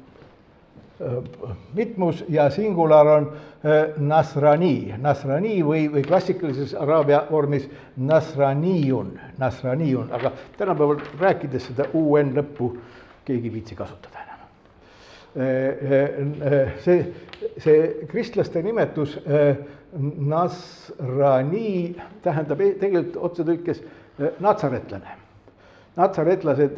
mitmus ja singular on Nasrani või klassikalises araabia vormis Nasraniyun, aga tänapäeval rääkides seda UN lõppu keegi viitsi kasutada enam. See kristlaste nimetus Nasrani tähendab tegelikult otsetõlkes natsaretlane. Natsaretlased,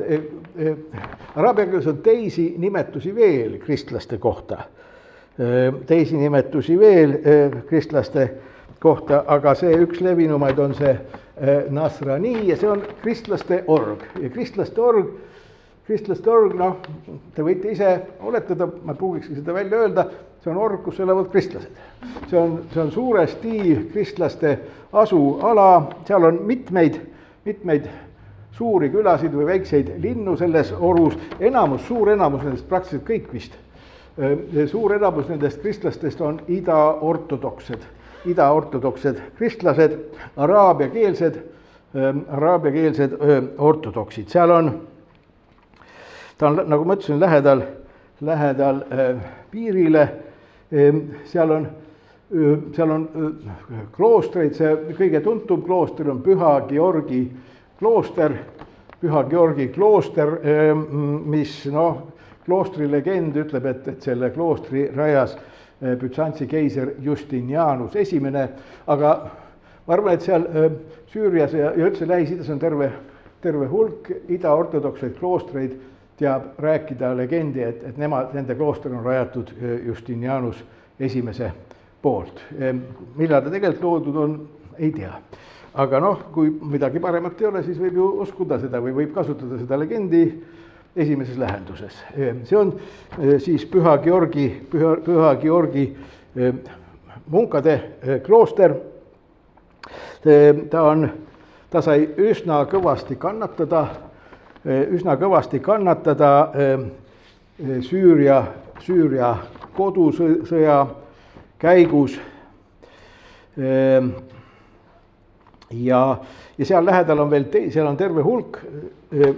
araabia keeles on teisi nimetusi veel kristlaste kohta, aga see üks levinumaid on see Nasrani ja see on kristlaste org. Ja kristlaste org, te võite ise oletada, ma pruugikski seda välja öelda, see on org, kus elavad kristlased. See on suuresti kristlaste asuala, seal on mitmeid suuri külasid või väikseid linnu selles orus, suur enamus nendest, praktiliselt kõik vist, suur enamus nendest kristlastest on idaortodoksed kristlased, araabiakeelsed ortodoksid. Ta on, nagu ma ütlesin, lähedal piirile, seal on kloostreid, see kõige tuntum klooster on Püha Georgi klooster, mis kloostri legend ütleb, et selle kloostri rajas Bütsantsi keiser Justinianus esimene, aga ma arvan, et seal Süürias ja üldse Lähis-Idas on terve hulk idaortodokseid kloostreid, teab rääkida legendi, et nende klooster on rajatud Justinianus esimese poolt. Millal ta tegelikult loodud on, ei tea. aga noh, kui midagi paremat ei ole, siis võib ju uskuda seda või võib kasutada seda legendi esimeses lähenduses. See on siis Püha Georgi munkade klooster. Ta sai üsna kõvasti kannatada Süüria kodusõja käigus. Ja seal lähedal on veel seal on terve hulk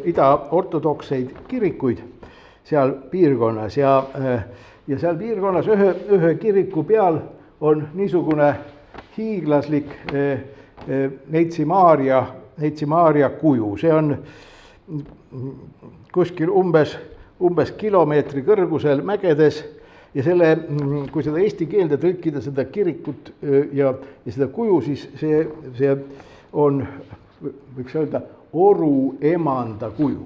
ida-ortodokseid kirikuid seal piirkonnas ja seal piirkonnas ühe kiriku peal on niisugune hiiglaslik Neitsi Maarja kuju. See on kuskil umbes kilomeetri kõrgusel mägedes ja kui seda eesti keelde tõlkida, seda kirikut ja seda kuju, siis see on, võiks öelda, Oru emanda kuju,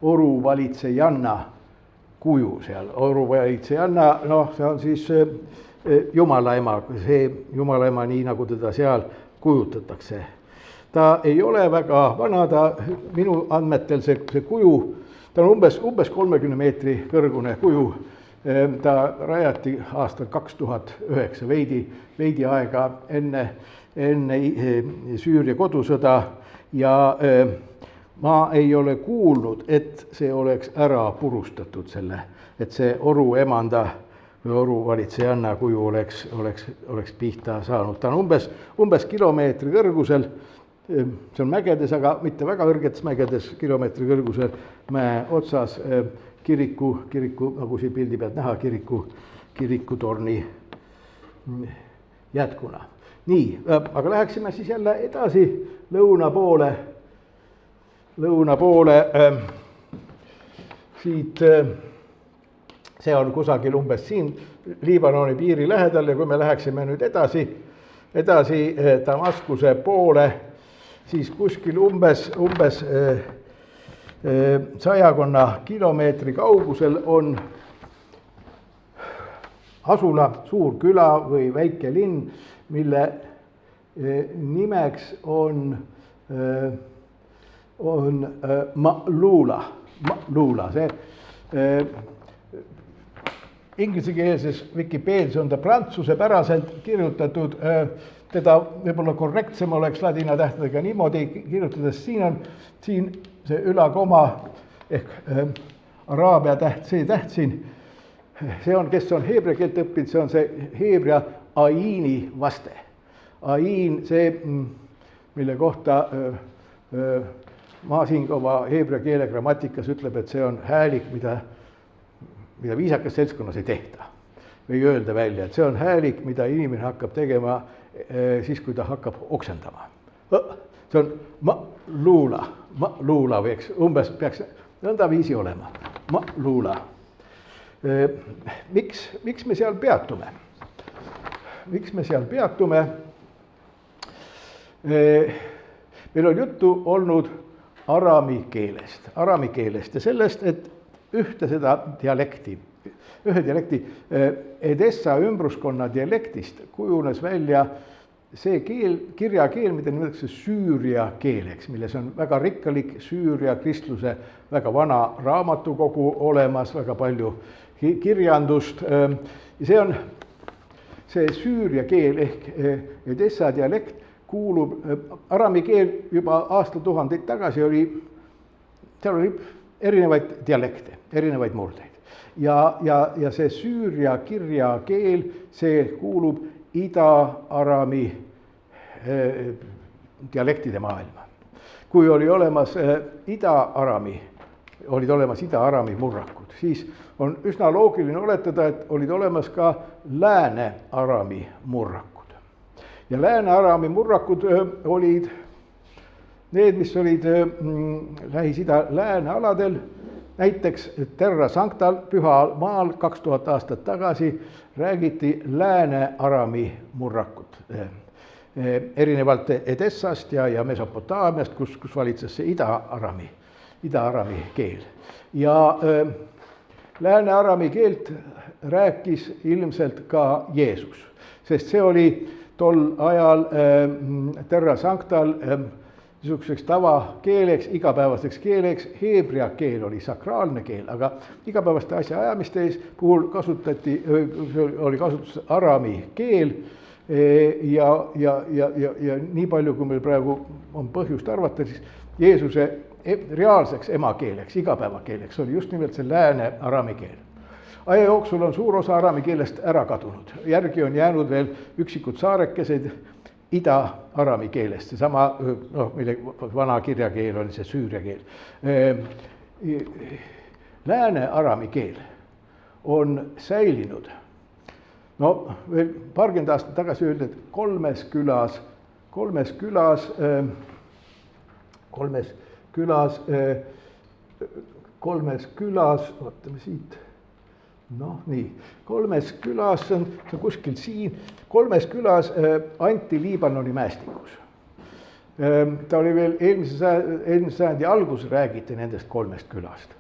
Oru valitsejanna kuju seal. Oru valitsejanna, noh, see on siis Jumala ema, see Jumala ema, nii nagu teda seal kujutatakse. Ta ei ole väga vana, minu andmetel see kuju, ta on umbes 30 meetri kõrgune kuju. Ta rajati aastal 2009, veidi aega enne Süüria kodusõda ja ma ei ole kuulnud, et see oleks ära purustatud et see Oru emanda või Oru valitsejanna kuju oleks pihta saanud. Ta on umbes kilomeetri kõrgusel, see on mägedes, aga mitte väga kõrgetes mägedes, kilomeetri kõrgusel mäe otsas kiriku, nagu siin pildi pealt näha, kirikutorni jätkuna. Nii, aga läheksime siis jälle edasi lõuna poole. Siit, see on kusagil umbes siin Liibanoni piiri lähedal ja kui me läheksime nüüd edasi Damaskuse poole, siis kuskil umbes 100 kilomeetri kaugusel on asula, suur küla või väike linn, mille nimeks on Ma'lula. See inglisekeelses Vikipeedias on ta prantsusepäraselt kirjutatud, teda võib-olla korrektsem oleks ladina tähtedega niimoodi kirjutades, siin see ülakoma ehk araabia täht, see täht siin, see on, kes on heebrea keelt õppinud, see on see heebrea aiini vaste. Aiin, see, mille kohta Maasingova heebrea keele grammatikas ütleb, et see on häälik, mida viisakas seltskonnas ei tehta või öelda välja, et see on häälik, mida inimene hakkab tegema siis, kui ta hakkab oksendama. See on Ma'lula või eks umbes peaks nõnda viisi olema. Ma'lula. Miks me seal peatume? Meil on juttu olnud arami keelest ja sellest, et ühe dialekti Edessa ümbruskonna dialektist kujunes välja see kirjakeel, mida nimetatakse Süüria keeleks, milles on väga rikkalik Süüria kristluse väga vana raamatukogu olemas, väga palju kirjandust. Ja see Süüria keel ehk Edessa dialekt kuulub, arami keel juba aastatuhandeid tagasi seal oli erinevaid dialekte, erinevaid murdeid. Ja see Süüria kirjakeel, see kuulub ida-arami dialektide maailma. Kui olid olemas ida-arami murrakud, siis on üsna loogiline oletada, et olid olemas ka lääne-arami murrakud. Ja lääne-arami murrakud olid need, mis olid Lähis-Ida läänealadel, näiteks Terra Sanctal, Pühal maal 2000 aastat tagasi räägiti lääne-arami murrakut. Erinevalt Edessast ja Mesopotaamiast, kus valitses see ida-arami keel. Ja lääne-arami keelt rääkis ilmselt ka Jeesus, sest see oli tol ajal Terra Sanctal niisuguseks tavakeeleks, igapäevaseks keeleks. Heebrea keel oli sakraalne keel, aga igapäevaste asjaajamiste puhul oli kasutus araami keel. Ja nii palju, kui meil praegu on põhjust arvata, siis Jeesuse reaalseks emakeeleks, igapäevakeeleks oli just nimelt see lääne araami keel. Aja jooksul on suur osa araami keelest ära kadunud. Järgi on jäänud veel üksikud saarekesed ida-araami keelest. Seesama, mille vana kirjakeel oli see süüria keel. Lääne araami keel on säilinud. Veel paarkümmend aastat tagasi öeldi, et kolmes külas, vaatame siit, kolmes külas, see on kuskil siin, kolmes külas anti Liibanoni mäestikus. Ta oli veel eelmise sajandi alguses räägiti nendest kolmest külast.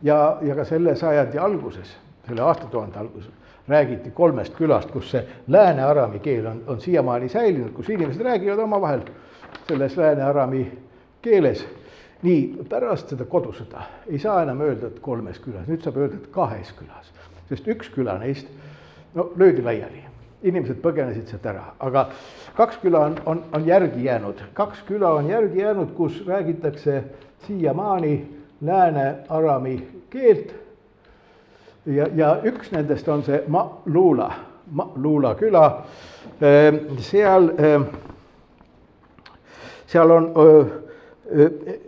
Ja ka selle sajandi alguses, selle aastatuhande alguses, räägiti kolmest külast, kus see lääne araami keel on siiamaani säilinud, kus inimesed räägivad omavahel selles lääne araami keeles. Nii, pärast seda kodusõda ei saa enam öelda, et kolmes külas, nüüd saab öelda, et kahes külas. Sest üks küla neist löödi laiali. Inimesed põgenesid sealt ära, aga kaks küla on järgi jäänud. Kaks küla on järgi jäänud, kus räägitakse siiamaani lääne araami keelt. Ja üks nendest on see Ma'luula küla. Seal on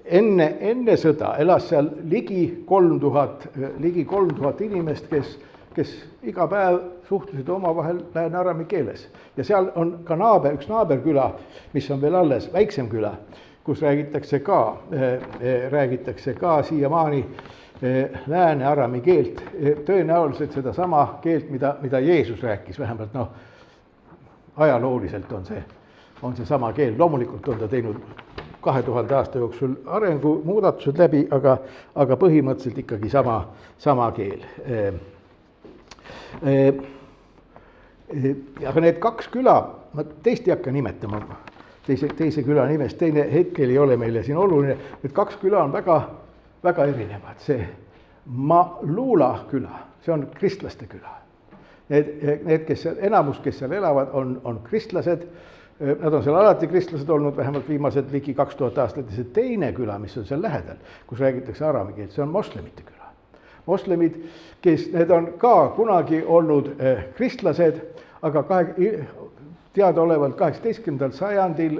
enne sõda elas seal ligi 3000 inimest, kes iga päev suhtlesid omavahel lääne araami keeles. Ja seal on ka üks naaberküla, mis on veel alles, väiksem küla, kus räägitakse ka siiamaani lääne araami keelt, tõenäoliselt seda sama keelt, mida Jeesus rääkis, vähemalt ajalooliselt on see sama keel. Loomulikult on ta teinud 2000 aasta jooksul arengumuudatused läbi, aga põhimõtteliselt ikkagi sama keel. Aga need kaks küla, ma teist ei hakka nimetama, teise küla nimest, teine hetkel ei ole meile siin oluline, need kaks küla on väga erinevad. See Ma'luula küla, see on kristlaste küla. Enamus, kes seal elavad, on kristlased. Nad on seal alati kristlased olnud, vähemalt viimased ligi 2000 aastat. Ja see teine küla, mis on seal lähedal, kus räägitakse araami keelt, see on moslemite küla. Moslemid, need on ka kunagi olnud kristlased, aga teadaolevalt 18. sajandil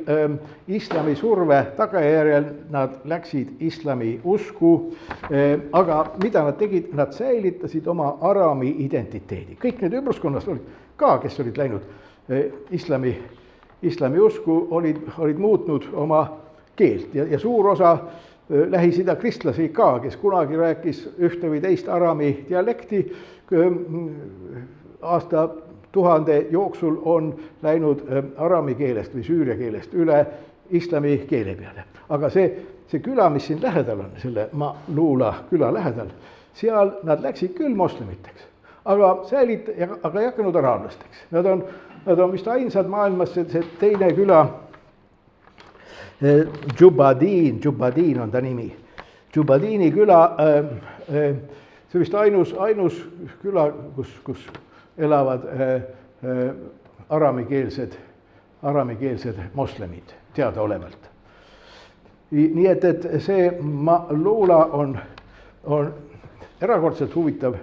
islami surve tagajärjel nad läksid islami usku, aga mida nad tegid, nad säilitasid oma araami identiteedi. Kõik need ümbruskonnast olid ka, kes olid läinud islami usku, olid muutnud oma keelt ja suur osa Lähis-Ida kristlasi ka, kes kunagi rääkis ühte või teist araami dialekti, aastatuhande jooksul on läinud araami keelest või süüria keelest üle islami keele peale. Aga see küla, mis siin lähedal on, selle Ma'luula küla lähedal, seal nad läksid küll moslemiteks, aga ei hakanud araablasteks. Nad on vist ainsad maailmas, see teine küla, Džubadiin on ta nimi. Džubadiini küla, see vist ainus küla, kus elavad araamikeelsed moslemid teadaolevalt. Nii et see Ma'luula on erakordselt huvitav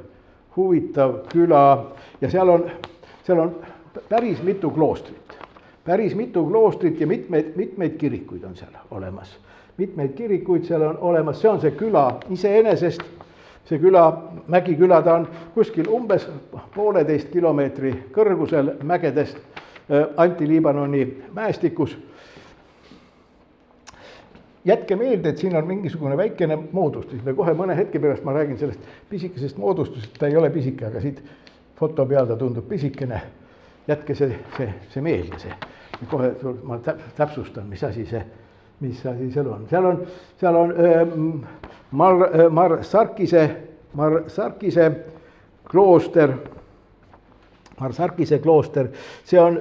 küla ja seal on päris mitu kloostrit. Ja mitmeid kirikuid on seal olemas. Mitmeid kirikuid seal on olemas, see on see küla iseenesest. See küla, mägiküla, ta on kuskil umbes 1,5 kilomeetri kõrgusel mägedest Anti-Liibanoni mäestikus. Jätke meelde, et siin on mingisugune väikene moodustus. Kohe mõne hetke pärast ma räägin sellest pisikesest moodustusest, ta ei ole pisike, aga siit foto peal ta tundub pisikene. Jätke see meelde. Kohe ma täpsustan, mis asi seal on. Seal on Mar Sarkise klooster. See on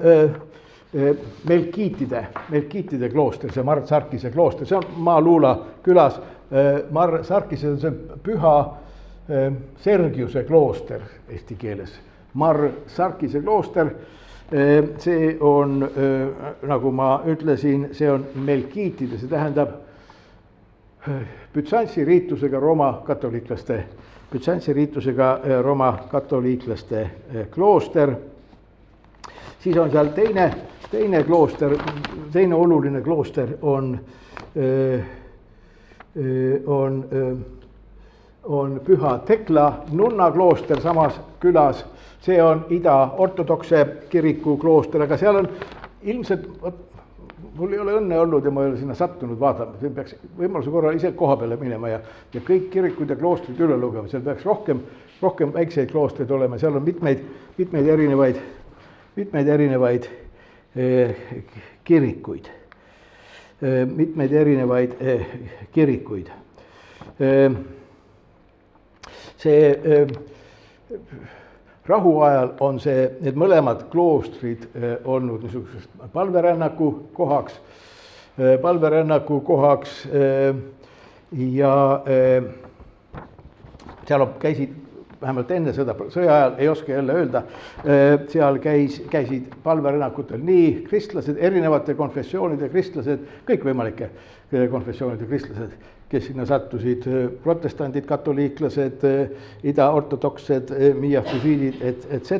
Melkiitide klooster, see Mar Sarkise klooster, see on Ma-Luula külas. Mar Sarkise on see püha Sergiuse klooster eesti keeles. Mar Sarkise klooster, see on, nagu ma ütlesin, see on melkiitide, see tähendab Bütsantsi riitusega Rooma katoliiklaste klooster. Siis on seal teine klooster, teine oluline klooster on Püha Tekla nunna klooster samas külas. See on ida-ortodokse kiriku klooster, aga seal on ilmselt, mul ei ole õnne olnud ja ma ei ole sinna sattunud vaatama, siin peaks võimaluse korral ise koha peale minema ja kõik kirikud ja kloostrid üle lugema, seal peaks rohkem väikseid kloostreid olema, seal on mitmeid erinevaid kirikuid. See rahuajal on need mõlemad kloostrid olnud niisuguseks palverännaku kohaks ja seal käisid, vähemalt enne sõda, sõja ajal ei oska jälle öelda, seal käisid palverännakutel nii kristlased, erinevate konfessioonide kristlased, kõikvõimalike konfessioonide kristlased, kes sinna sattusid, protestandid, katoliiklased, ida-ortodoksed, miafusiidid, etc.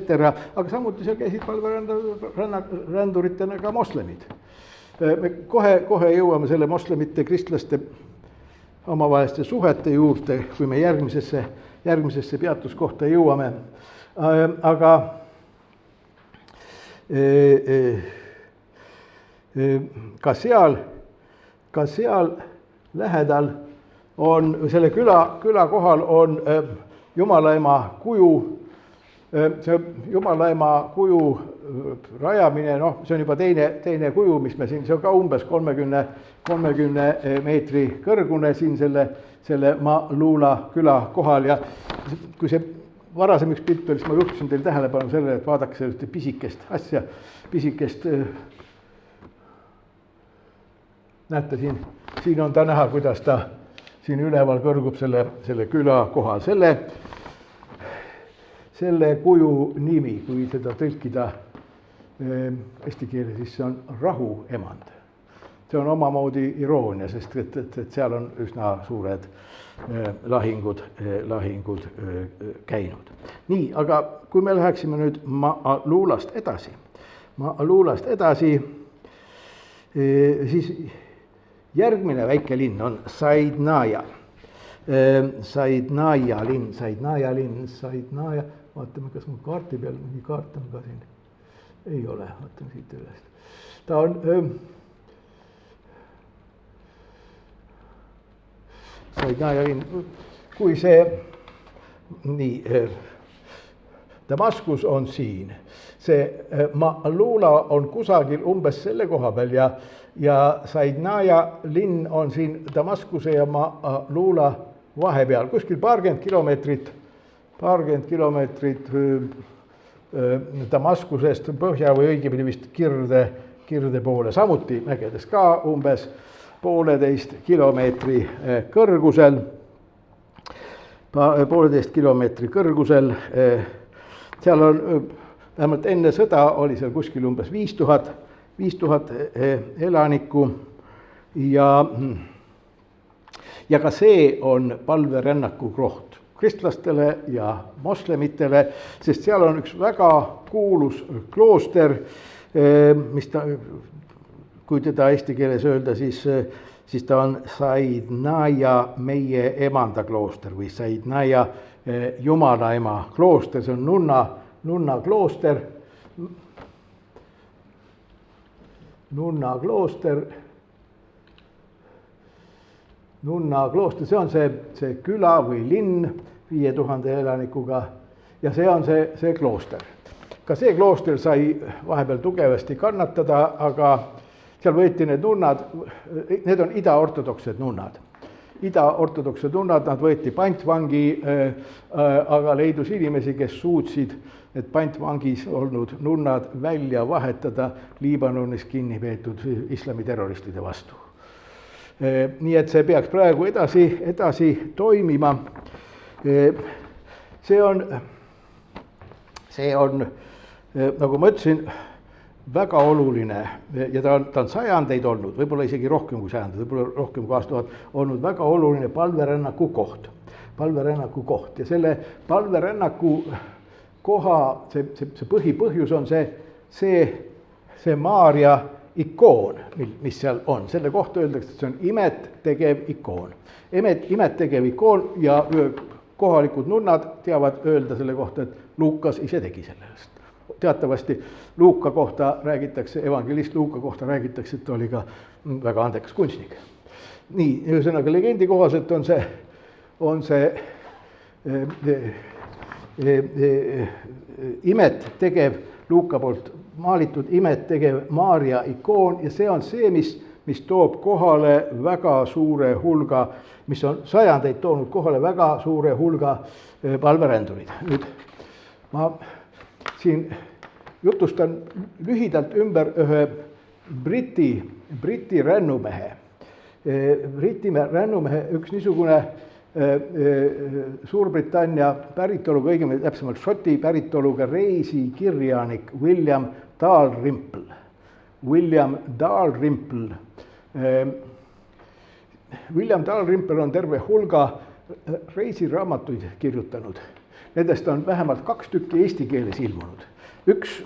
Aga samuti seal käisid palveränduritena ka moslemid. Me kohe jõuame selle moslemite kristlaste omavaheliste suhete juurde, kui me järgmisesse peatuskohta jõuame. Aga ka seal lähedal on, selle küla kohal on Jumalaema kuju. See Jumalaema kuju rajamine, see on juba teine kuju, mis me siin, see on ka umbes 30 meetri kõrgune siin selle Ma-Luula küla kohal ja kui see varasem üks pilt oli, siis ma juhtisin teil tähelepanu sellele, et vaadake sellist pisikest asja, näete siin on ta näha, kuidas ta siin üleval kõrgub selle küla kohal. Selle kuju nimi, kui seda tõlkida eesti keele, siis see on Rahu emand. See on omamoodi iroonia, sest et seal on üsna suured lahingud käinud. Nii, aga kui me läheksime nüüd Ma-Luulast edasi, siis järgmine väike linn on Saidnaja. Saidnaja linn, vaatame, kas mul kaarti peal, mingi kaart on ka siin. Ei ole, vaatame siit ülest. Ta on Saidnaja linn, kui see Damaskus on siin, see Ma-Luula on kusagil umbes selle koha peal ja Saidnaja linn on siin Damaskuse ja Ma-Luula vahepeal, kuskil paarkümmend kilomeetrit Damaskusest põhja või õigemini vist kirde poole, samuti mägedes ka umbes 1,5 kilomeetri kõrgusel. Seal on, vähemalt enne sõda oli seal kuskil umbes 5000 elanikku ja ka see on palverännaku koht kristlastele ja moslemitele, sest seal on üks väga kuulus klooster, mis ta, kui teda eesti keeles öelda, siis ta on Saidnaja meie emanda klooster või Saidnaja Jumalaema klooster, see on nunna klooster, see on see küla või linn 5000 elanikuga ja see on see klooster. Ka see klooster sai vahepeal tugevasti kannatada, aga seal võeti need nunnad, need on ida-ortodoksed nunnad. idaortodoksed nunnad, nad võeti pantvangi, aga leidus inimesi, kes suutsid need pantvangis olnud nunnad välja vahetada Liibanonis kinni peetud islamiterroristide vastu. Nii et see peaks praegu edasi toimima. See on, nagu ma ütlesin, väga oluline ja ta on sajandeid olnud, võib-olla isegi rohkem kui sajandeid, võib-olla rohkem kui aastatuhat, olnud väga oluline palverännaku koht. Ja selle palverännaku koha, see põhipõhjus on see Maarja ikoon, mis seal on. Selle kohta öeldakse, et see on imet tegev ikoon. Imet tegev ikoon ja kohalikud nunnad teavad öelda selle kohta, et Luukas ise tegi sellest. Teatavasti Luuka kohta räägitakse, evangelist Luuka kohta räägitakse, et ta oli ka väga andekas kunstnik. Nii, ühesõnaga legendi kohaselt on see imet tegev, Luuka poolt maalitud imet tegev Maarja ikoon ja see on see, mis toob kohale väga suure hulga, mis on sajandeid toonud kohale väga suure hulga palverändurid. Nüüd ma siin jutustan lühidalt ümber ühe Briti rännumehe. Briti rännumehe üks niisugune Suurbritannia päritoluga, õigemini täpsemalt Šoti päritoluga reisikirjanik William Dalrymple. William Dalrymple on terve hulga reisiraamatuid kirjutanud. Nendest on vähemalt 2 tükki eesti keeles ilmunud. Üks,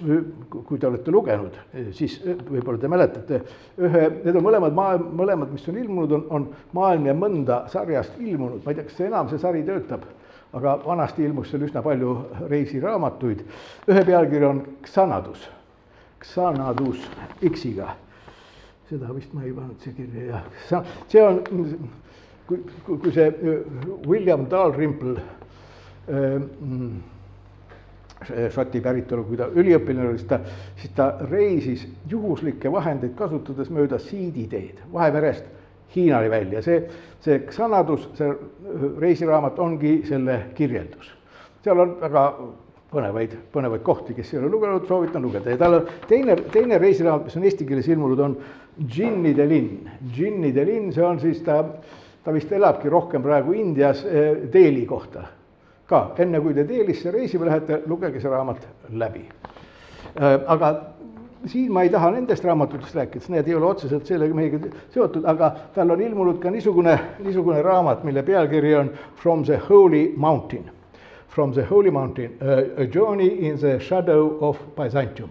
kui te olete lugenud, siis võib-olla te mäletate, need on mõlemad, mis on ilmunud, on Maailm ja mõnda sarjast ilmunud. Ma ei tea, kas enam see sari töötab, aga vanasti ilmus seal üsna palju reisiraamatuid. Ühe pealkiri on Xanadus X-iga. Seda vist ma ei pannud see kirja. See on, kui see William Dalrymple Šoti päritolu, kui ta üliõpilane oli, siis ta reisis juhuslikke vahendeid kasutades mööda siiditeed Vahemerest Hiinani välja. See Xanadus, see reisiraamat ongi selle kirjeldus. Seal on väga põnevaid kohti, kes ei ole lugenud, soovitan lugeda. Ja tal on teine reisiraamat, mis on eesti keeles ilmunud, on Džinnide linn, see on siis ta vist elabki rohkem praegu Indias Delhi kohta. Ka enne kui te Delhisse reisima lähete, lugege see raamat läbi. Aga siin ma ei taha nendest raamatutest rääkida, sest need ei ole otseselt sellega meiega seotud, aga tal on ilmunud ka niisugune raamat, mille pealkiri on From the Holy Mountain, A Journey in the Shadow of Byzantium.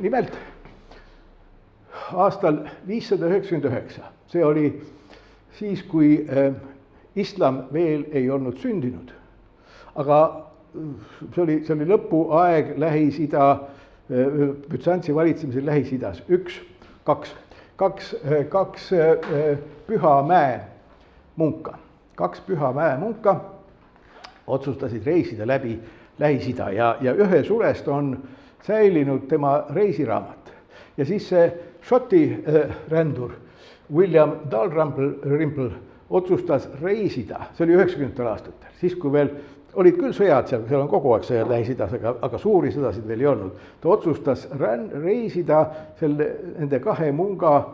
Nimelt aastal 599, see oli siis, kui islam veel ei olnud sündinud. Aga see oli lõpuaeg Lähis-Ida, Bütsantsi valitsemisel Lähis-Idas. Kaks Püha Mäe munka otsustasid reisida läbi Lähis-Ida ja ühe sulest on säilinud tema reisiraamat. Ja siis see Šoti rändur William Dalrymple otsustas reisida, see oli 90. aastatel, siis kui veel olid küll sõjad seal on kogu aeg sõjad Lähis-Idas, aga suuri sõdasid veel ei olnud. Ta otsustas reisida nende 2 munga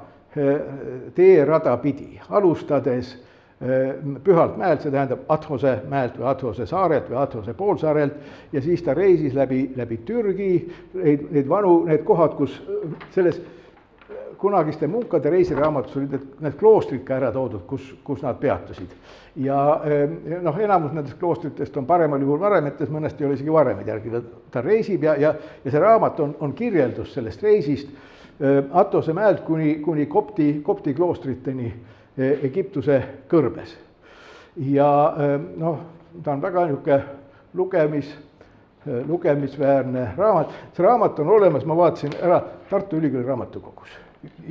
teerada pidi, alustades Pühalt mäelt, see tähendab Athose mäelt või Athose saarelt või Athose poolsaarelt ja siis ta reisis läbi Türgi, need kohad, kus selles kunagiste munkade reisiraamatus olid need kloostrid ka ära toodud, kus nad peatusid. Ja enamus nendest kloostritest on paremal juhul varemetes, mõnest ei ole isegi varemed järgi. Ta reisib ja see raamat on kirjeldus sellest reisist Athose mäelt kuni kopti kloostriteni Egiptuse kõrbes. Ja ta on väga niisugune lugemisväärne raamat. See raamat on olemas, ma vaatasin ära Tartu Ülikooli raamatukogus.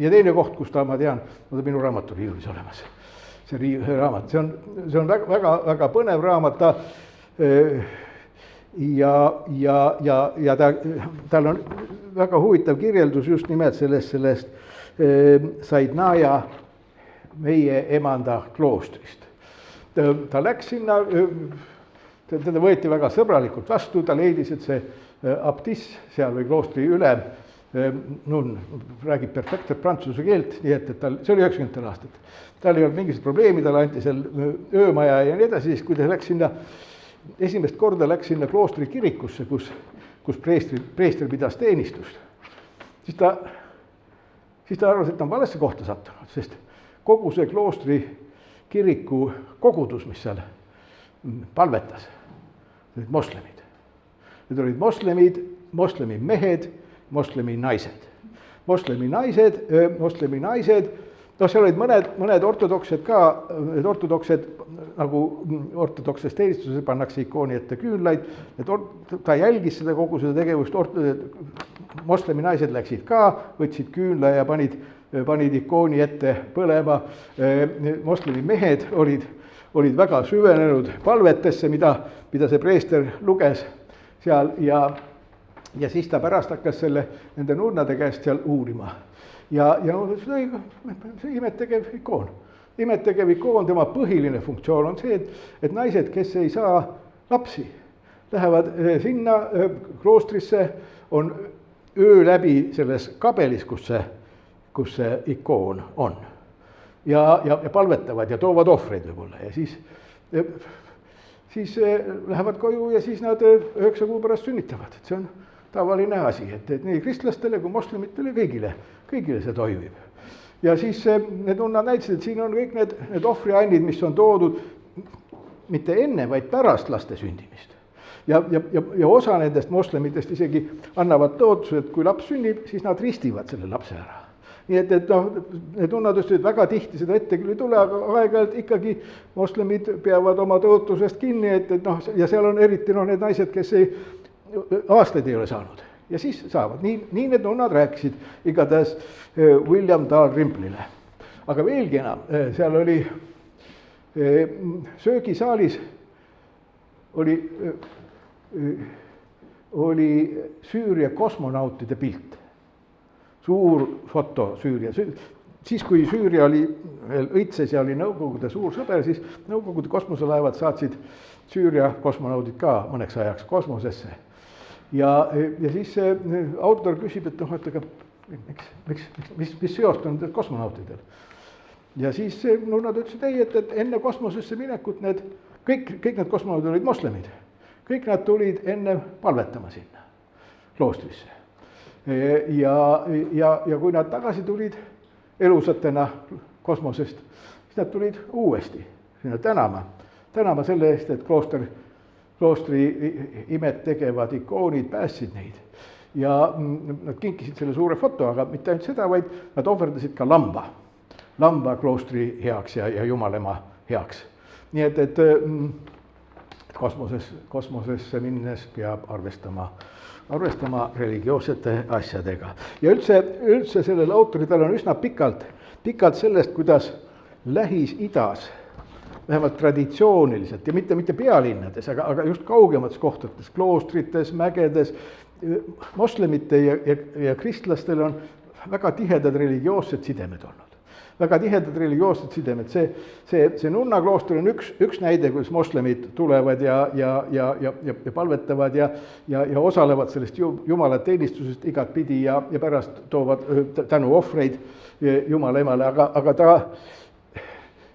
Ja teine koht, kus ma tean, on minu raamaturiiulis olemas. See raamat, see on väga põnev raamat. Ja tal on väga huvitav kirjeldus just nimelt sellest Saidnaja meie emanda kloostrist. Ta läks sinna, teda võeti väga sõbralikult vastu, ta leidis, et see abtiss seal või kloostri ülem, nunn räägib perfektselt prantsuse keelt, nii et tal, see oli 90. aastat. Tal ei olnud mingisugust probleemi, talle anti seal öömaja ja nii edasi, siis kui ta läks sinna, esimest korda läks sinna kloostri kirikusse, kus preester pidas teenistust, siis ta arvas, et ta on valesse kohta sattunud, sest kogu see kloostri kiriku kogudus, mis seal palvetas, olid moslemid. Need olid moslemid, moslemi mehed, moslemi naised. Moslemi naised, seal olid mõned ortodoksed ka, need ortodoksed, nagu ortodokses teenistuses pannakse ikooni ette küünlaid, ta jälgis seda kogu seda tegevust, moslemi naised läksid ka, võtsid küünla ja panid ikooni ette põlema, moslemi mehed olid väga süvenenud palvetesse, mida see preester luges seal ja siis ta pärast hakkas nende nunnade käest seal uurima. Ja see imettegev ikoon, tema põhiline funktsioon on see, et naised, kes ei saa lapsi, lähevad sinna kloostrisse, on öö läbi selles kabelis, kus see ikoon on. Ja palvetavad ja toovad ohvreid võib-olla ja siis lähevad koju ja siis nad 9 kuu pärast sünnitavad, et see on tavaline asi, et nii kristlastele kui moslemitele, kõigile see toimib. Ja siis need nunnad näitasid, et siin on kõik need ohvriannid, mis on toodud mitte enne, vaid pärast laste sündimist. Ja osa nendest moslemitest isegi annavad tootuse, et kui laps sünnib, siis nad ristivad selle lapse ära. Nii et need nunnad ütlesid, väga tihti seda ette küll ei tule, aga aeg-ajalt ikkagi moslemid peavad oma tõotusest kinni, ja seal on eriti need naised, kes aastaid ei ole saanud. Ja siis saavad, nii need nunnad rääkisid igatahes William Dalrymplile. Aga veelgi enam, seal oli söögisaalis oli Süüria kosmonautide pilt. Suur foto Süüria. Siis kui Süüria oli veel õitses ja oli Nõukogude suur sõber, siis Nõukogude kosmoselaevad saatsid Süüria kosmonaudid ka mõneks ajaks kosmosesse. Ja siis see autor küsib, et aga mis seost on kosmonautidel? Ja siis nunnad ütlesid, et enne kosmosesse minekut kõik need kosmonaudid olid moslemid. Kõik nad tulid enne palvetama sinna kloostrisse. Ja kui nad tagasi tulid elusatena kosmosest, siis nad tulid uuesti sinna tänama selle eest, et kloostri imet tegevad ikoonid päästsid neid. Ja nad kinkisid selle suure foto, aga mitte ainult seda, vaid nad ohverdasid ka lamba kloostri heaks ja Jumalema heaks. Nii et kosmosesse minnes peab arvestama religioossete asjadega. Ja üldse sellel autoritel on üsna pikalt sellest, kuidas Lähis-Idas, vähemalt traditsiooniliselt ja mitte pealinnades, aga just kaugemates kohtades, kloostrites, mägedes, moslemite ja kristlastel on väga tihedad religioossed sidemed olnud. Väga tihedad religioossed sidemed. See nunna klooster on üks näide, kuidas moslemid tulevad ja palvetavad ja osalevad sellest Jumala teenistusest igatpidi ja pärast toovad tänu ohvreid Jumala emale, aga ta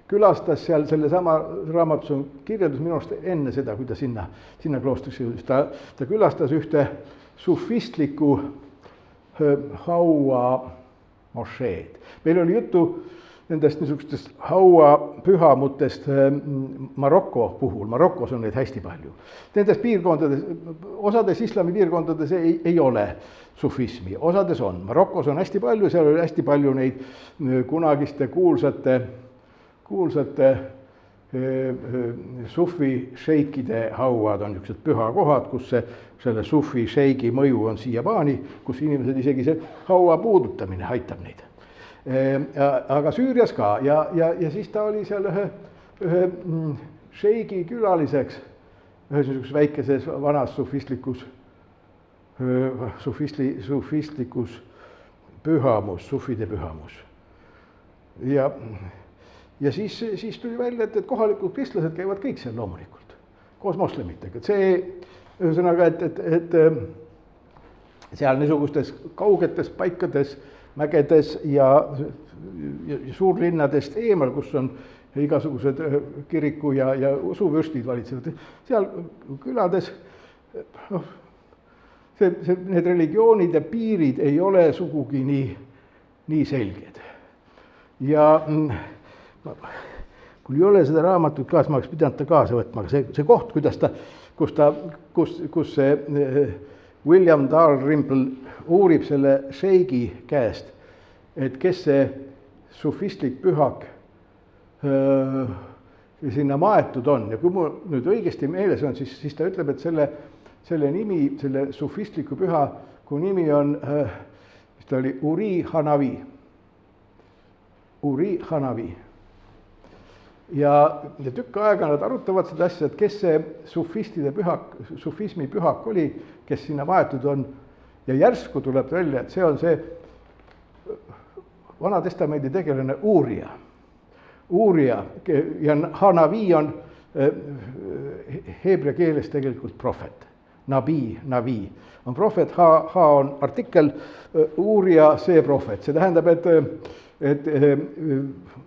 külastas seal sellesama raamatus on kirjeldus minu arust enne seda, kui ta sinna kloostrisse jõudis. Ta külastas ühte sufistlikku haua mošeed. Meil oli juttu nendest niisugustest hauapühamutest Maroko puhul. Marokos on neid hästi palju. Nendes piirkondades, osades islami piirkondades ei ole sufismi, osades on. Marokos on hästi palju, seal oli hästi palju neid kunagiste kuulsate sufi šeikide hauad on niisugused pühakohad, kus selle sufi šeigi mõju on siiamaani, kus inimesed isegi see haua puudutamine aitab neid. Aga Süürias ka ja siis ta oli seal ühe šeigi külaliseks, ühes niisuguses väikeses vanas sufistlikus pühamus, sufide pühamus. Ja ja siis tuli välja, et kohalikud kristlased käivad kõik seal loomulikult, koos moslemitega. Et see, ühesõnaga, et seal niisugustes kaugetes paikades, mägedes ja suurlinnadest eemal, kus on igasugused kiriku ja usuvürstid valitsevad, seal külades, noh, need religioonide piirid ei ole sugugi nii selged. Ja mul ei ole seda raamatut kaasa, ma oleks pidanud ta kaasa võtma, aga see koht, kus see William Dalrymple uurib selle šeigi käest, et kes see sufistlik pühak sinna maetud on ja kui mul nüüd õigesti meeles on, siis ta ütleb, et selle nimi, selle sufistliku pühaku nimi on, mis ta oli, Uri Hanavi. Uri Hanavi. Ja tükk aega nad arutavad seda asja, et kes see sufismi pühak oli, kes sinna maetud on, ja järsku tuleb välja, et see on see Vana Testamendi tegelane Uurija. Uurija ja Hanavi on heebrea keeles tegelikult prohvet. Nabi on prohvet, ha on artikkel, Uurija see prohvet. See tähendab, et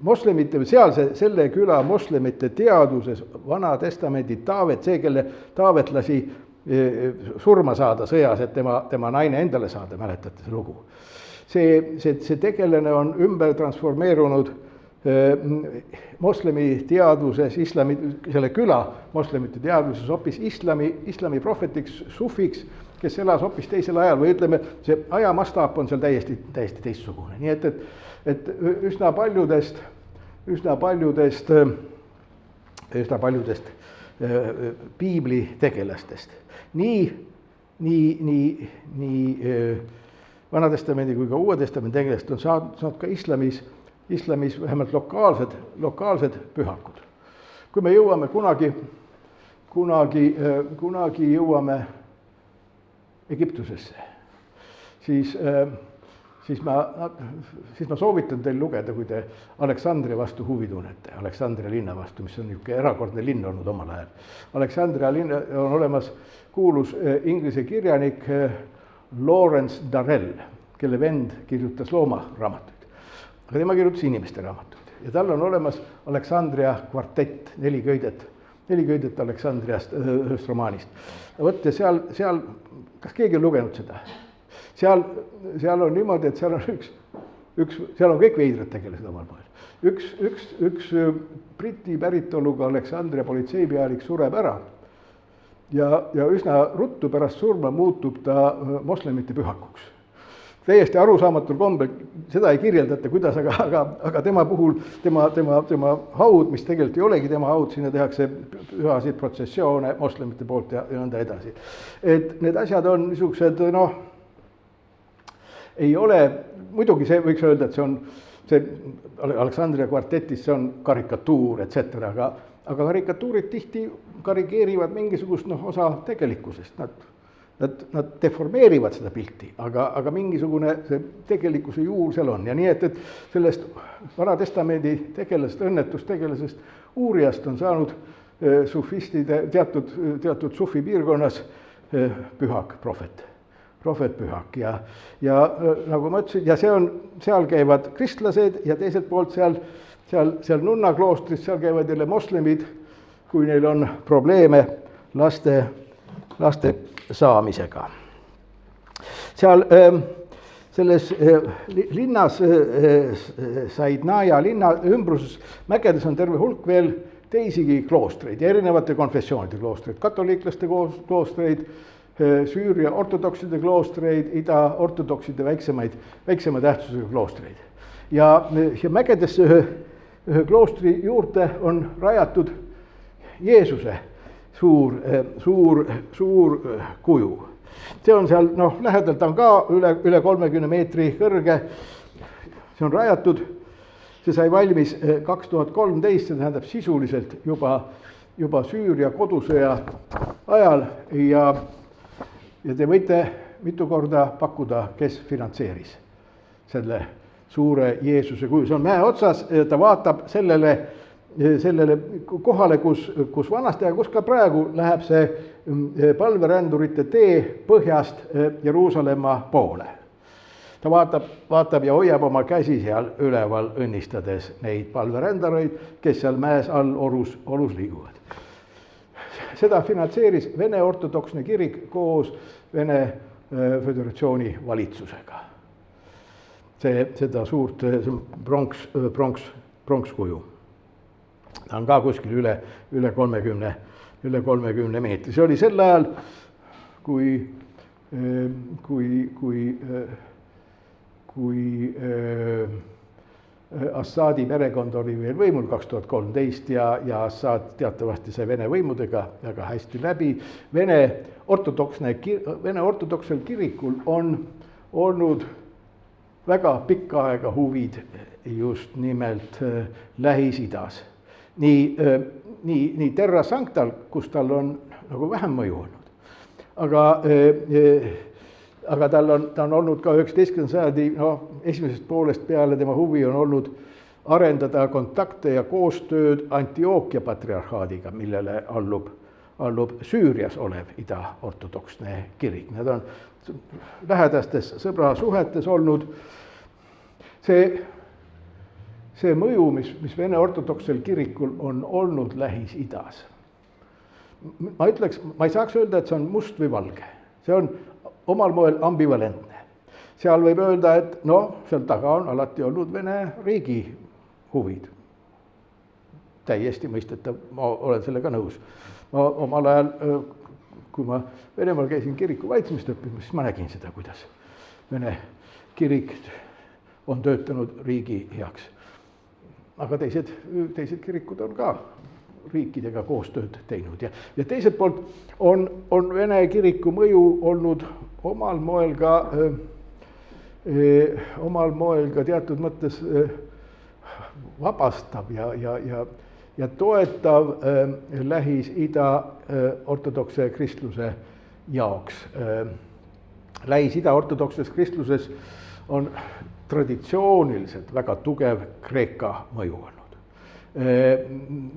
moslemite, selle küla moslemite teaduses Vana Testamendi Taavet, see, kelle Taavet lasi surma saada sõjas, et tema naine endale saada, mäletate see lugu. See tegelane on ümber transformeerunud moslemi teaduses, selle küla moslemite teaduses hoopis islami prohvetiks, sufiks, kes elas hoopis teisel ajal või ütleme, see ajamastaap on seal täiesti teistsugune. Nii et üsna paljudest piibli tegelastest. Nii Vana Testamendi kui ka Uue Testamendi tegelast on saanud ka islamis vähemalt lokaalsed pühakud. Kui me jõuame kunagi jõuame Egiptusesse, siis ma soovitan teil lugeda, kui te Aleksandria vastu huvi tunnete, Aleksandria linna vastu, mis on niisugune erakordne linn olnud omal ajal. Aleksandria linn on olemas kuulus inglise kirjanik Lawrence Darrell, kelle vend kirjutas loomaraamatuid, aga tema kirjutas inimeste raamatuid ja tal on olemas Aleksandria kvartett, 4 köidet Aleksandriast ühest romaanist. Võtte seal, kas keegi on lugenud seda? Seal on niimoodi, et seal on kõik veidrad tegelased omal moel. Üks Briti päritoluga Aleksandria politseipealik sureb ära ja üsna ruttu pärast surma muutub ta moslemite pühakuks. Täiesti arusaamatul kombel, seda ei kirjeldata, kuidas, aga tema puhul, tema haud, mis tegelikult ei olegi tema haud, sinna tehakse pühasid protsessioone moslemite poolt ja nõnda edasi. Et need asjad on niisugused, ei ole, muidugi see võiks öelda, et see Aleksandria kvartetis, see on karikatuur, etc., aga karikatuurid tihti karigeerivad mingisugust osa tegelikkusest. Nad deformeerivad seda pilti, aga mingisugune see tegelikkuse juur seal on. Ja nii, et sellest Vana Testamendi õnnetustegelasest Uurijast on saanud sufistide teatud sufi piirkonnas pühak, prohvet pühak. Ja nagu ma ütlesin, ja seal käivad kristlased ja teiselt poolt seal nunna kloostris, seal käivad jälle moslemid, kui neil on probleeme laste saamisega. Seal selles linnas, Saidnaja linna ümbruses mägedes on terve hulk veel teisigi kloostreid ja erinevate konfessioonide kloostreid, katoliiklaste kloostreid, Süüria ortodokside kloostreid, ida-ortodokside väiksema tähtsusega kloostreid. Ja mägedesse ühe kloostri juurde on rajatud Jeesuse suur kuju. See on seal, lähedalt on ka üle 30 meetri kõrge. See on rajatud, see sai valmis 2013, see tähendab sisuliselt juba Süüria kodusõja ajal ja te võite mitu korda pakkuda, kes finantseeris suure Jeesuse kuju. See on mäe otsas, ta vaatab sellele kohale, kus vanasti ja kus ka praegu läheb see palverändurite tee põhjast Jeruusalemma poole. Ta vaatab ja hoiab oma käsi seal üleval, õnnistades neid palverändareid, kes seal mäes all orus liiguvad. Seda finantseeris Vene ortodoksne kirik koos Vene Föderatsiooni valitsusega. Seda suurt pronkskuju. Ta on ka kuskil üle 30 meetri. See oli sel ajal, kui Assadi perekond oli veel võimul 2013 ja Assad teatavasti sai Vene võimudega väga hästi läbi. Vene ortodoksel kirikul on olnud väga pikka aega huvid just nimelt Lähis-Idas. Nii Terra Sanctal, kus tal on nagu vähem mõju olnud. Aga ta on olnud ka 19. sajandi esimesest poolest peale, tema huvi on olnud arendada kontakte ja koostööd Antioquia patriarhaadiga, millele allub Süürias olev ida-ortodoksne kirik. Nad on lähedastes sõbrasuhetes olnud. See mõju, mis Vene ortodoksel kirikul on olnud Lähis-Idas, ma ei saaks öelda, et see on must või valge. See on omal moel ambivalentne. Seal võib öelda, et seal taga on alati olnud Vene riigi huvid. Täiesti mõistetav, ma olen sellega nõus. Ma omal ajal, kui ma Venemaal käisin kiriku valitsemist õppimas, siis ma nägin seda, kuidas Vene kirik on töötanud riigi heaks. Aga teised kirikud on ka riikidega koostööd teinud ja teiselt poolt on Vene kiriku mõju olnud omal moel ka teatud mõttes vabastav ja toetav Lähis-Ida ortodokse kristluse jaoks. Lähis-Ida ortodokses kristluses on traditsiooniliselt väga tugev Kreeka mõju olnud.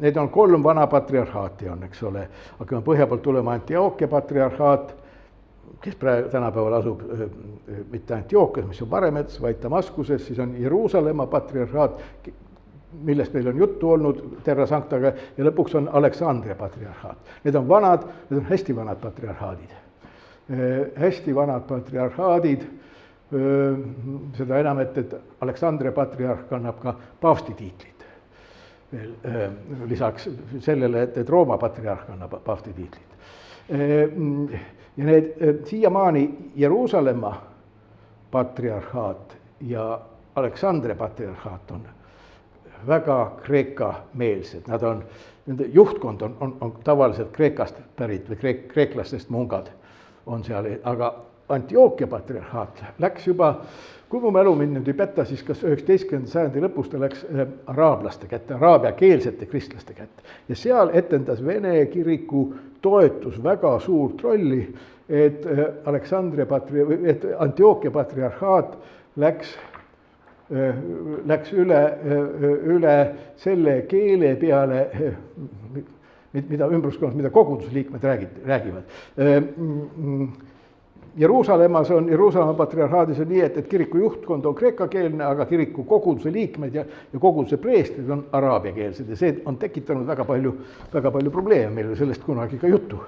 Need on 3 vana patriarhaati on, eks ole, aga põhja poolt tulema Antioquia patriarhaat, kes tänapäeval asub mitte Antioquias, mis on Varemets, vaid Damaskuses, siis on Jeruusalemma patriarhaat, millest meil on juttu olnud Terra Sanctaga, ja lõpuks on Aleksandria patriarhaat. Need on hästi vanad patriarhaadid. Hästi vanad patriarhaadid, seda enam, et Aleksandria patriarh kannab ka paavsti tiitlit. Lisaks sellele, et Rooma patriarh kannab paavsti tiitlit. Ja need siiamaani Jeruusalemma patriarhaat ja Aleksandria patriarhaat on väga Kreeka-meelsed. Nende juhtkond on tavaliselt Kreekast pärit või kreeklastest mungad on seal, aga Antioquia patriarhaat läks juba, kui mu mälu mind nüüd ei petta, siis kas 19. sajandi lõpus ta läks araablaste kätte, araabiakeelsete kristlaste kätte. Ja seal etendas Vene kiriku toetus väga suurt rolli, et Antioquia patriarhaat läks üle selle keele peale, mida ümbruskonnas, mida kogudusliikmed räägivad. Jeruusalemma patriarhaadis on nii, et kiriku juhtkond on kreekakeelne, aga kiriku koguduse liikmed ja koguduse preestrid on araabiakeelsed ja see on tekitanud väga palju probleeme, meil oli sellest kunagi ka juttu.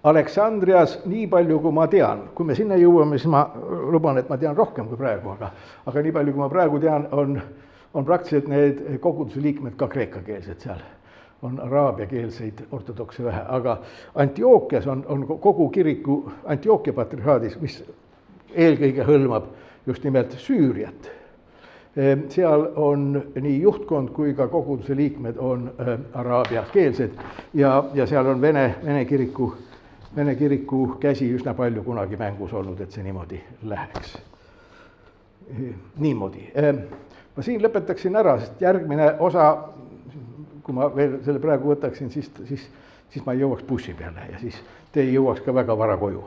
Aleksandrias, nii palju kui ma tean, kui me sinna jõuame, siis ma luban, et ma tean rohkem kui praegu, aga nii palju kui ma praegu tean, on praktiliselt need koguduse liikmed ka kreekakeelsed seal. On araabiakeelseid ortodokse vähe, aga Antioquias on kogu kiriku Antioquia patriarhaadis, mis eelkõige hõlmab just nimelt Süüriat. Seal on nii juhtkond kui ka koguduse liikmed on araabiakeelsed ja seal on Vene kiriku käsi üsna palju kunagi mängus olnud, et see niimoodi läheks. Niimoodi. Ma siin lõpetaksin ära, sest järgmine osa, kui ma veel selle praegu võtaksin, siis ma ei jõuaks bussi peale ja siis te ei jõuaks ka väga vara koju.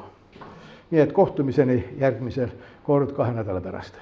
nii et kohtumiseni järgmisel kord 2 nädala pärast.